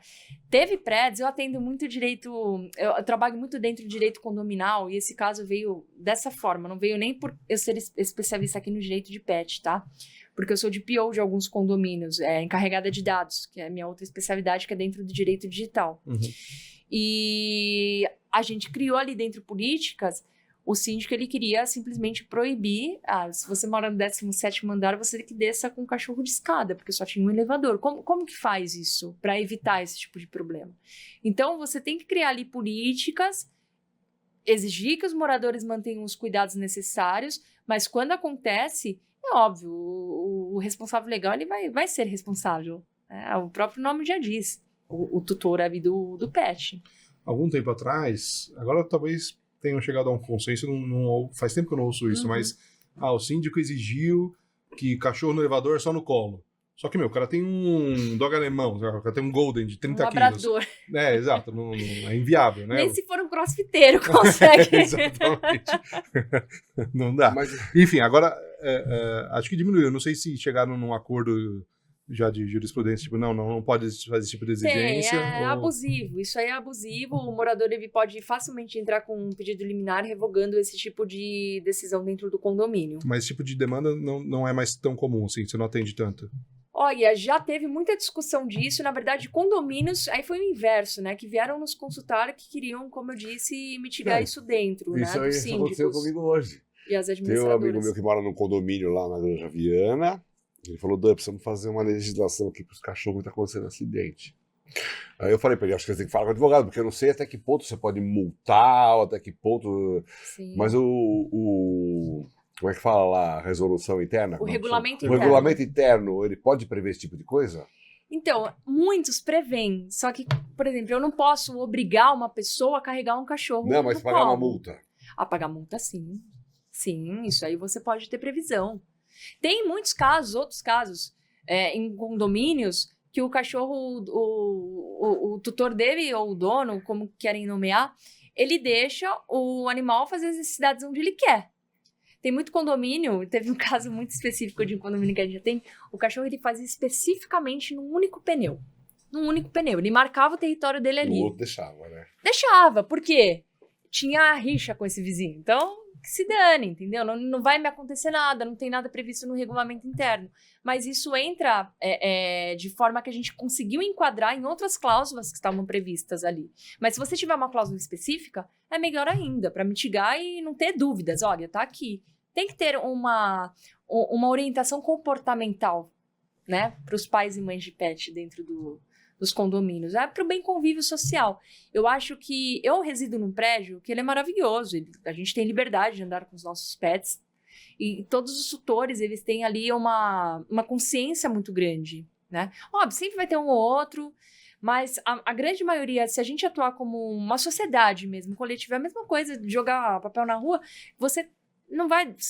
Teve prédios, eu atendo muito direito, eu trabalho muito dentro de direito condominal e esse caso veio dessa forma, não veio nem por eu ser especialista aqui no direito de pet, tá? Porque eu sou de PO de alguns condomínios, encarregada de dados, que é a minha outra especialidade, que é dentro do direito digital. E a gente criou ali dentro políticas. O síndico, ele queria simplesmente proibir, se você mora no 17º andar, você tem que descer com um cachorro de escada, porque só tinha um elevador. Como que faz isso para evitar esse tipo de problema? Então, você tem que criar ali políticas, exigir que os moradores mantenham os cuidados necessários, mas quando acontece, é óbvio, o responsável legal ele vai ser responsável. O próprio nome já diz, o tutor ali do pet. Algum tempo atrás, agora talvez tenham chegado a um consenso, faz tempo que eu não ouço isso, mas o síndico exigiu que cachorro no elevador é só no colo. Só que, o cara tem um dog alemão, o cara tem um golden de 30 quilos. Labrador. Exato, não, é inviável, né? Nem se for um crossfiteiro consegue. Exatamente. Não dá. Mas... Enfim, agora, acho que diminuiu. Não sei se chegaram num acordo já de jurisprudência, tipo, não pode fazer esse tipo de exigência. Abusivo, isso aí é abusivo, o morador ele pode facilmente entrar com um pedido liminar revogando esse tipo de decisão dentro do condomínio. Mas esse tipo de demanda não é mais tão comum, assim, você não atende tanto. Olha, já teve muita discussão disso, na verdade, condomínios, aí foi o inverso, né, que vieram nos consultar que queriam, como eu disse, mitigar isso dentro, isso né, aí dos síndicos. aconteceu comigo hoje. E as Tem administradoras. um amigo meu que mora num condomínio lá na Granja Viana. Ele falou, Dan, precisamos fazer uma legislação aqui para os cachorros que está acontecendo acidente. Aí eu falei para ele, acho que você tem que falar com o advogado, porque eu não sei até que ponto você pode multar, ou até que ponto... Sim. Mas como é que fala lá, a resolução interna? O regulamento interno. O regulamento interno, ele pode prever esse tipo de coisa? Então, muitos prevêem, só que, por exemplo, eu não posso obrigar uma pessoa a carregar um cachorro Não, mas no pagar uma colo. multa. Pagar multa, sim. Sim, isso aí você pode ter previsão. Tem muitos casos, outros casos, em condomínios, que o cachorro, o tutor dele, ou o dono, como querem nomear, ele deixa o animal fazer as necessidades onde ele quer. Tem muito condomínio, teve um caso muito específico de um condomínio que a gente tem, o cachorro ele fazia especificamente num único pneu. Num único pneu. Ele marcava o território dele ali. O outro deixava, né? Deixava, por quê? Tinha rixa com esse vizinho. Então, que se dane, entendeu? Não vai me acontecer nada, não tem nada previsto no regulamento interno. Mas isso entra de forma que a gente conseguiu enquadrar em outras cláusulas que estavam previstas ali. Mas se você tiver uma cláusula específica, é melhor ainda, para mitigar e não ter dúvidas. Olha, tá aqui. Tem que ter uma orientação comportamental, né, para os pais e mães de pet dentro dos condomínios, para o bem convívio social. Eu acho que eu resido num prédio que ele é maravilhoso, a gente tem liberdade de andar com os nossos pets, E todos os tutores, eles têm ali uma consciência muito grande, né? Óbvio, sempre vai ter um ou outro, mas a grande maioria, se a gente atuar como uma sociedade mesmo, coletiva, é a mesma coisa de jogar papel na rua, você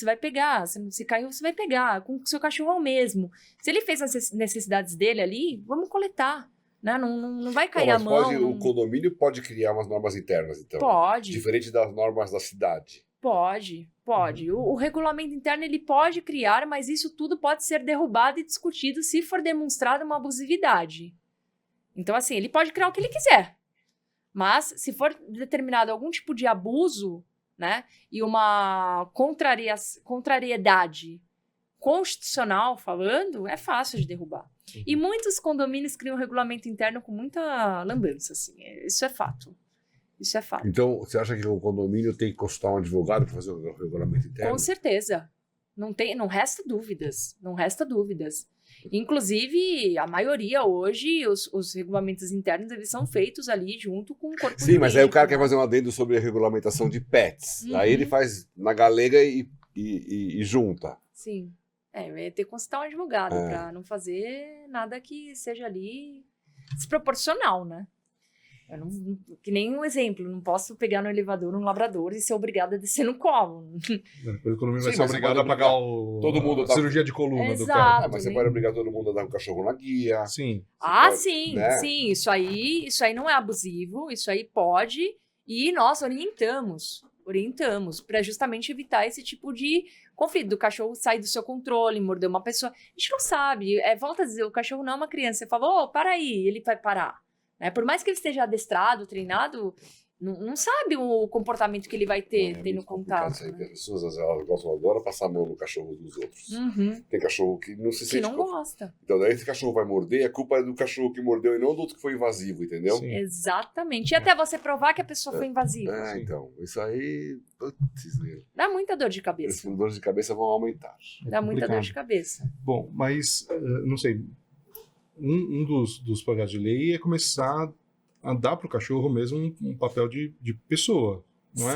vai pegar, se caiu, você vai pegar, com o seu cachorro é o mesmo. Se ele fez as necessidades dele ali, vamos coletar, né? Não vai cair a mão. O condomínio pode criar umas normas internas, então? Pode. Diferente das normas da cidade? Pode. O regulamento interno, ele pode criar, mas isso tudo pode ser derrubado e discutido se for demonstrada uma abusividade. Então, assim, ele pode criar o que ele quiser, mas se for determinado algum tipo de abuso, né, e uma contrariedade constitucional falando, é fácil de derrubar. E muitos condomínios criam um regulamento interno com muita lambança, assim, isso é fato. Isso é fato. Então, você acha que o condomínio tem que consultar um advogado para fazer o regulamento interno? Com certeza. Não resta dúvidas. Não resta dúvidas. Inclusive, a maioria hoje, os regulamentos internos, eles são feitos ali junto com o corpo jurídico. Sim, mas aí o cara quer fazer um adendo sobre a regulamentação de pets. Aí ele faz na galega e junta. Sim. Vai ter que consultar um advogado para não fazer nada que seja ali desproporcional, né? Que nem um exemplo, não posso pegar no elevador um labrador e ser obrigada a descer no colo. O economia vai ser obrigado a pagar a cirurgia de coluna do cara. Mas você pode obrigar todo mundo a dar um cachorro na guia. Sim. Sim, né? Sim. Isso aí não é abusivo, isso aí pode. E nós orientamos para justamente evitar esse tipo de conflito, do cachorro sair do seu controle, morder uma pessoa. A gente não sabe, volta a dizer, o cachorro não é uma criança. Você falou, para aí, ele vai parar. Por mais que ele esteja adestrado, treinado, não sabe o comportamento que ele vai ter tendo contato. Né? As pessoas elas gostam agora de passar a mão no cachorro dos outros. Tem cachorro que não se sente... Que não gosta. Então daí esse cachorro vai morder, a culpa é do cachorro que mordeu e não do outro que foi invasivo, entendeu? Sim. Exatamente. E até você provar que a pessoa foi invasiva. Então, isso aí... Dá muita dor de cabeça. Essas dores de cabeça vão aumentar. Dá muita dor de cabeça. Bom, mas, não sei... Um dos projetos de lei é começar a dar para o cachorro mesmo um papel de pessoa, não é?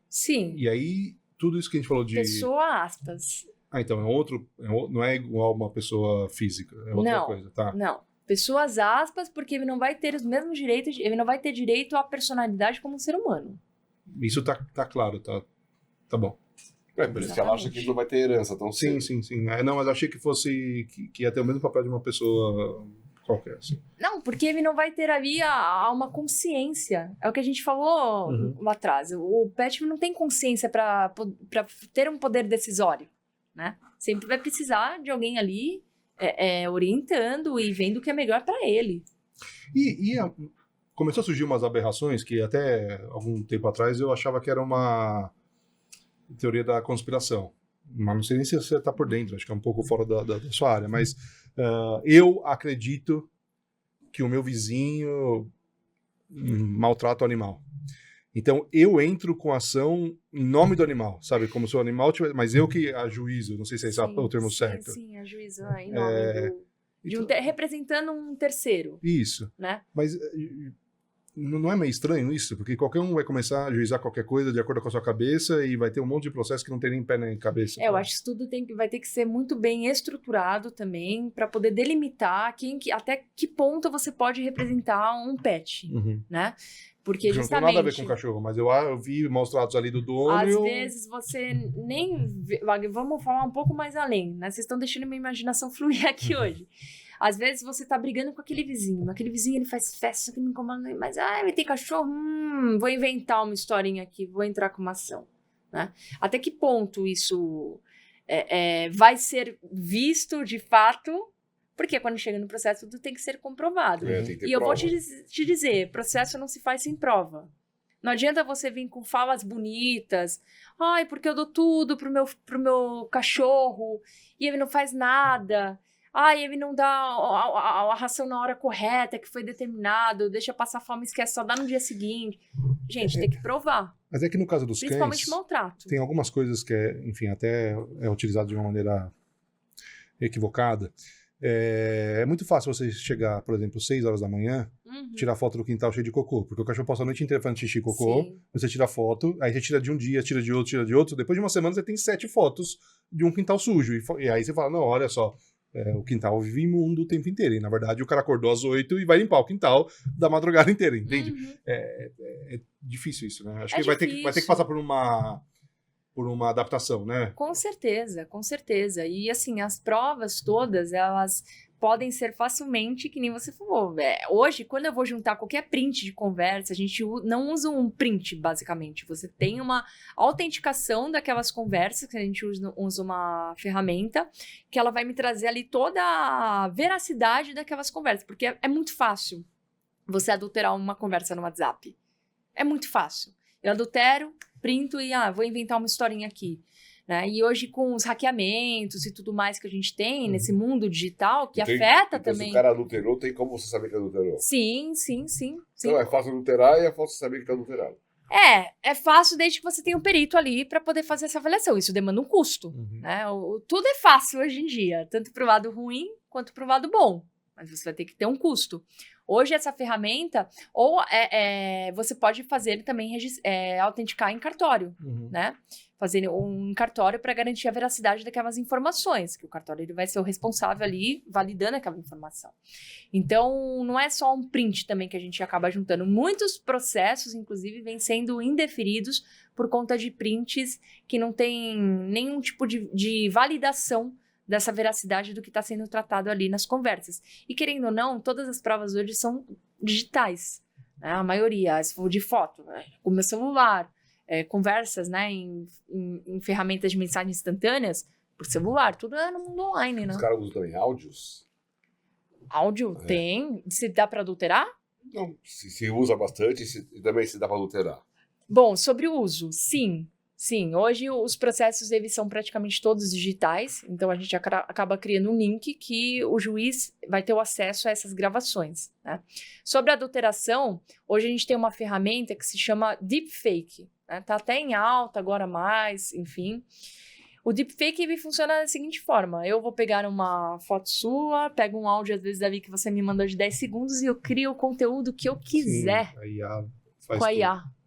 Sim. E aí, tudo isso que a gente falou de... Pessoa, aspas. Então, não é igual uma pessoa física, é outra coisa, tá? Não. Pessoas, aspas, porque ele não vai ter os mesmos direitos, ele não vai ter direito à personalidade como um ser humano. Isso tá claro, tá bom. Por isso que ela acha que não vai ter herança tão cedo. Sim. Não, mas eu achei que fosse que ia ter o mesmo papel de uma pessoa qualquer, assim. Não, porque ele não vai ter ali uma consciência. É o que a gente falou lá atrás. O pet não tem consciência para ter um poder decisório, né? Sempre vai precisar de alguém ali orientando e vendo o que é melhor para ele. Começou a surgir umas aberrações que até algum tempo atrás eu achava que era uma teoria da conspiração, mas não sei nem se você está por dentro, acho que é um pouco fora da sua área, mas eu acredito que o meu vizinho maltrata o animal. Então eu entro com ação em nome do animal, sabe? Como se o animal tivesse, mas eu que ajuizo, não sei se esse é o termo certo. Sim, ajuizo em nome representando um terceiro. Isso. Né? Mas não é meio estranho isso? Porque qualquer um vai começar a ajuizar qualquer coisa de acordo com a sua cabeça e vai ter um monte de processo que não tem nem pé nem cabeça. Eu acho que isso tudo vai ter que ser muito bem estruturado também para poder delimitar até que ponto você pode representar um pet, né? Porque justamente... Não tem nada a ver com o cachorro, mas eu vi maus tratos ali do dono. Às vezes você nem... Vamos falar um pouco mais além, né? Vocês estão deixando minha imaginação fluir aqui hoje. Às vezes você tá brigando com aquele vizinho ele faz festa que me incomoda, mas ele tem cachorro, vou inventar uma historinha aqui, vou entrar com uma ação, né? Até que ponto isso vai ser visto de fato? Porque quando chega no processo tudo tem que ser comprovado. Tem que ter e eu prova. vou te dizer, processo não se faz sem prova. Não adianta você vir com falas bonitas, porque eu dou tudo pro meu cachorro e ele não faz nada. Ele não dá a ração na hora correta, que foi determinado, deixa passar fome, esquece, só dá no dia seguinte. Gente, tem que provar. Mas é que no caso dos principalmente cães, maltrato. Tem algumas coisas que, enfim, até é utilizado de uma maneira equivocada. É muito fácil você chegar, por exemplo, 6 horas da manhã, tirar foto do quintal cheio de cocô, porque o cachorro passa a noite inteira fazendo xixi e cocô, você tira foto, aí você tira de um dia, tira de outro, depois de uma semana você tem 7 fotos de um quintal sujo, e aí você fala, não, olha só, o quintal vive imundo o tempo inteiro, e na verdade o cara acordou às 8 e vai limpar o quintal da madrugada inteira, entende? É difícil isso, né? Acho que vai ter que passar por uma adaptação, né? Com certeza, com certeza. E assim, as provas todas, elas podem ser facilmente, que nem você falou. Hoje, quando eu vou juntar qualquer print de conversa, a gente não usa um print, basicamente. Você tem uma autenticação daquelas conversas, que a gente usa uma ferramenta, que ela vai me trazer ali toda a veracidade daquelas conversas. Porque é muito fácil você adulterar uma conversa no WhatsApp. É muito fácil. Eu adultero, printo e vou inventar uma historinha aqui. Né? E hoje, com os hackeamentos e tudo mais que a gente tem nesse mundo digital, que afeta também... Se o cara adulterou, tem como você saber que adulterou? Sim. Então é fácil adulterar e é fácil saber que está adulterado. É fácil desde que você tenha um perito ali para poder fazer essa avaliação. Isso demanda um custo. Né? Tudo é fácil hoje em dia, tanto para o lado ruim quanto para o lado bom. Mas você vai ter que ter um custo. Hoje, essa ferramenta, você pode fazer também autenticar em cartório, né? Fazer um cartório para garantir a veracidade daquelas informações, que o cartório ele vai ser o responsável ali validando aquela informação. Então, não é só um print também que a gente acaba juntando. Muitos processos, inclusive, vêm sendo indeferidos por conta de prints que não tem nenhum tipo de validação dessa veracidade do que está sendo tratado ali nas conversas. E querendo ou não, todas as provas hoje são digitais. Né? A maioria, se for de foto, né? Com o meu celular, conversas, né? em ferramentas de mensagens instantâneas, por celular, tudo é no mundo online. Né? Os caras usam também áudios? Áudio? Tem. Se dá para adulterar? Não, se usa bastante e também se dá para adulterar. Bom, sobre o uso, sim. Sim, hoje os processos eles são praticamente todos digitais, então a gente acaba criando um link que o juiz vai ter o acesso a essas gravações. Né? Sobre a adulteração, hoje a gente tem uma ferramenta que se chama Deepfake, né? Tá até em alta agora mais, enfim. O Deepfake ele funciona da seguinte forma, eu vou pegar uma foto sua, pego um áudio às vezes dali que você me mandou de 10 segundos e eu crio o conteúdo que eu quiser. Sim, a IA faz com a IA. tudo.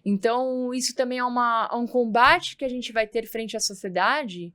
Então, isso também é um combate que a gente vai ter frente à sociedade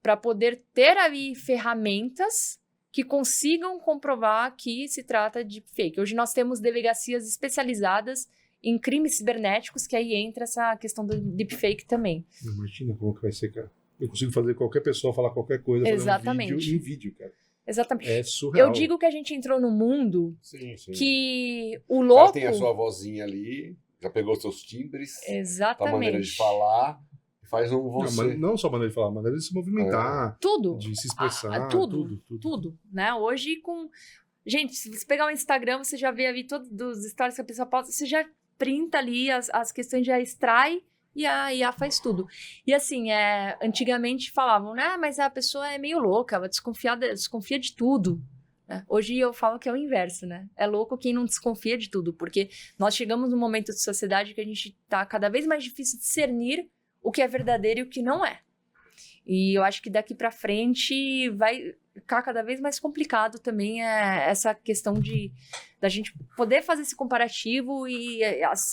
para poder ter ali ferramentas que consigam comprovar que se trata de fake. Hoje nós temos delegacias especializadas em crimes cibernéticos, que aí entra essa questão do deepfake também. Imagina como que vai ser, cara. Eu consigo fazer qualquer pessoa falar qualquer coisa, Exatamente. fazer um vídeo em vídeo, cara. Exatamente. É surreal. Eu digo que a gente entrou no mundo sim. que o louco... O cara tem a sua vozinha ali... Já pegou os seus timbres, exatamente, a maneira de falar, faz um você. Não só maneira de falar, maneira de se movimentar, tudo, de se expressar, tudo, né? Hoje gente, se você pegar o Instagram, você já vê ali todos os stories que a pessoa posta, você já printa ali as questões, já extrai e a IA faz tudo. E assim, antigamente falavam, né? Mas a pessoa é meio louca, ela desconfia de tudo. Hoje eu falo que é o inverso, né? É louco quem não desconfia de tudo, porque nós chegamos num momento de sociedade que a gente tá cada vez mais difícil de discernir o que é verdadeiro e o que não é. E eu acho que daqui para frente vai ficar cada vez mais complicado também essa questão da gente poder fazer esse comparativo e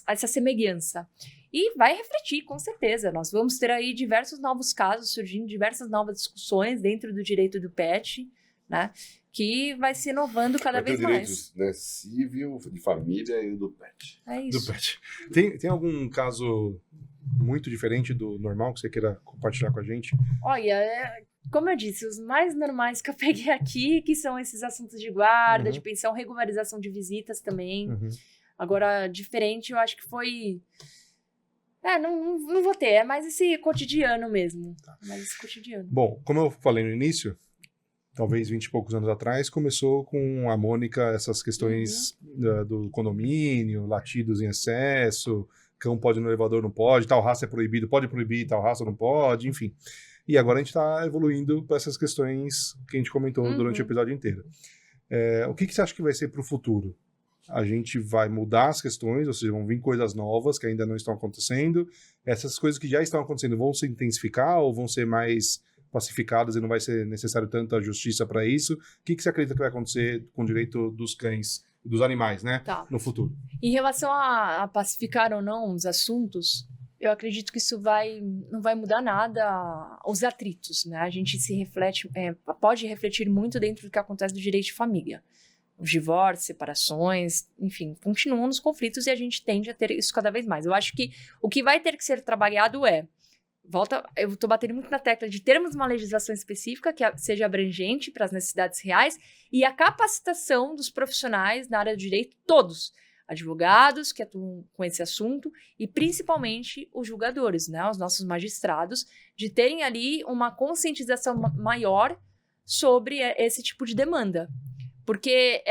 essa semelhança. E vai refletir, com certeza. Nós vamos ter aí diversos novos casos surgindo, diversas novas discussões dentro do direito do pet, né? Que vai se inovando cada vez mais. Direitos, né, civil, de família e do pet. É isso. Do pet. Tem algum caso muito diferente do normal que você queira compartilhar com a gente? Olha, como eu disse, os mais normais que eu peguei aqui, que são esses assuntos de guarda, de pensão, regularização de visitas também. Agora, diferente, eu acho que foi... não vou ter, é mais esse cotidiano mesmo. Tá. Mais esse cotidiano. Bom, como eu falei no início, talvez 20 e poucos anos atrás, começou com a Mônica essas questões do condomínio, latidos em excesso, cão pode ir no elevador, não pode, tal raça é proibido, pode proibir, tal raça não pode, enfim. E agora a gente está evoluindo para essas questões que a gente comentou durante o episódio inteiro. O que você acha que vai ser para o futuro? A gente vai mudar as questões, ou seja, vão vir coisas novas que ainda não estão acontecendo. Essas coisas que já estão acontecendo vão se intensificar ou vão ser mais pacificadas e não vai ser necessário tanta justiça para isso. O que você acredita que vai acontecer com o direito dos cães, dos animais, né, no futuro? Em relação a pacificar ou não os assuntos, eu acredito que isso não vai mudar nada os atritos, né? A gente pode refletir muito dentro do que acontece do direito de família. Os divórcios, separações, enfim, continuam nos conflitos e a gente tende a ter isso cada vez mais. Eu acho que o que vai ter que ser trabalhado eu estou batendo muito na tecla de termos uma legislação específica que seja abrangente para as necessidades reais e a capacitação dos profissionais na área do direito, todos, advogados que atuam com esse assunto e principalmente os julgadores, né, os nossos magistrados, de terem ali uma conscientização maior sobre esse tipo de demanda. Porque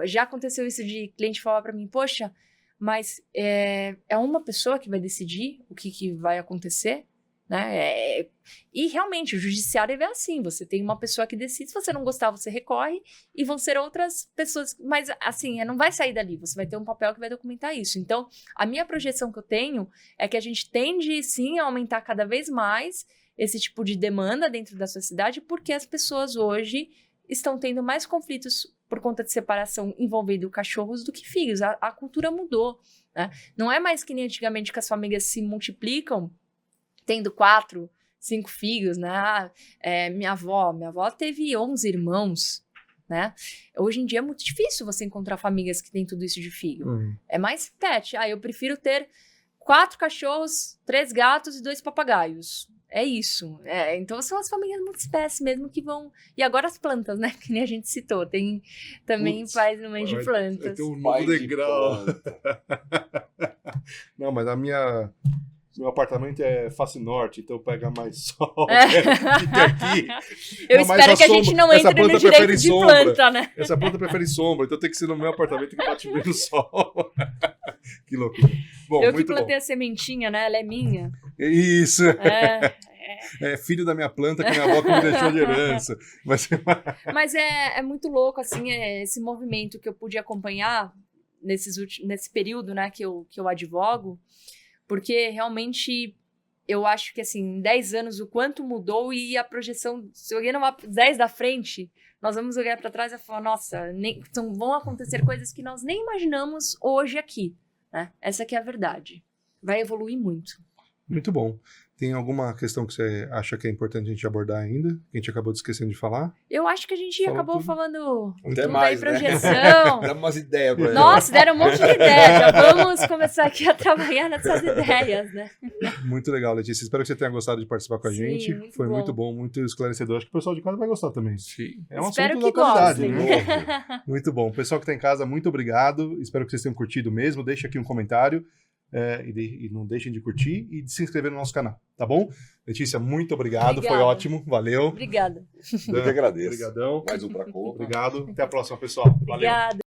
já aconteceu isso de cliente falar para mim, poxa, mas é uma pessoa que vai decidir o que vai acontecer, né? E realmente o judiciário é assim, você tem uma pessoa que decide, se você não gostar você recorre e vão ser outras pessoas, mas assim, não vai sair dali, você vai ter um papel que vai documentar isso. Então, a minha projeção que eu tenho é que a gente tende sim a aumentar cada vez mais esse tipo de demanda dentro da sociedade, porque as pessoas hoje estão tendo mais conflitos por conta de separação envolvendo cachorros do que filhos. A cultura mudou, né? Não é mais que nem antigamente que as famílias se multiplicam tendo 4, 5 filhos, né? Minha avó teve 11 irmãos, né? Hoje em dia é muito difícil você encontrar famílias que têm tudo isso de filho. É mais pet. Eu prefiro ter 4 cachorros, 3 gatos e 2 papagaios. É isso. Então são as famílias multiespécies mesmo que vão... E agora as plantas, né? Que nem a gente citou. Tem também pais no meio de plantas. Tem um novo degrau. Não, mas meu apartamento é face norte, então pega mais sol. Aqui. Eu espero que a gente não entre no direito de planta, né? Essa planta prefere sombra, então tem que ser no meu apartamento que bate bem no sol. Que loucura. Bom, eu que plantei a sementinha, né? Ela é minha. Isso. É filho da minha planta que minha avó que me deixou de herança. Mas é muito louco, assim, esse movimento que eu pude acompanhar nesse período, né, que eu advogo, porque realmente eu acho que, assim, em 10 anos o quanto mudou e a projeção, se eu olhar numa 10 da frente, nós vamos olhar para trás e falar, nossa, vão acontecer coisas que nós nem imaginamos hoje aqui, né? Essa que é a verdade. Vai evoluir muito. Muito bom. Tem alguma questão que você acha que é importante a gente abordar ainda? Que a gente acabou esquecendo de falar? Eu acho que a gente acabou falando até mais, da projeção. Dá umas ideias pra Nossa, deram um monte de ideia. Já vamos começar aqui a trabalhar nessas ideias, né? Muito legal, Letícia. Espero que você tenha gostado de participar com a gente. Foi muito bom, muito esclarecedor. Acho que o pessoal de casa vai gostar também. Sim. É um Espero assunto que da atualidade, gostem. né? Muito bom. Pessoal que está em casa, muito obrigado. Espero que vocês tenham curtido mesmo. Deixe aqui um comentário. E não deixem de curtir e de se inscrever no nosso canal, tá bom? Letícia, muito obrigado, foi ótimo, valeu. Obrigada. Eu que agradeço. Obrigadão. Mais um pra conta. Obrigado, até a próxima, pessoal. Valeu. Obrigada.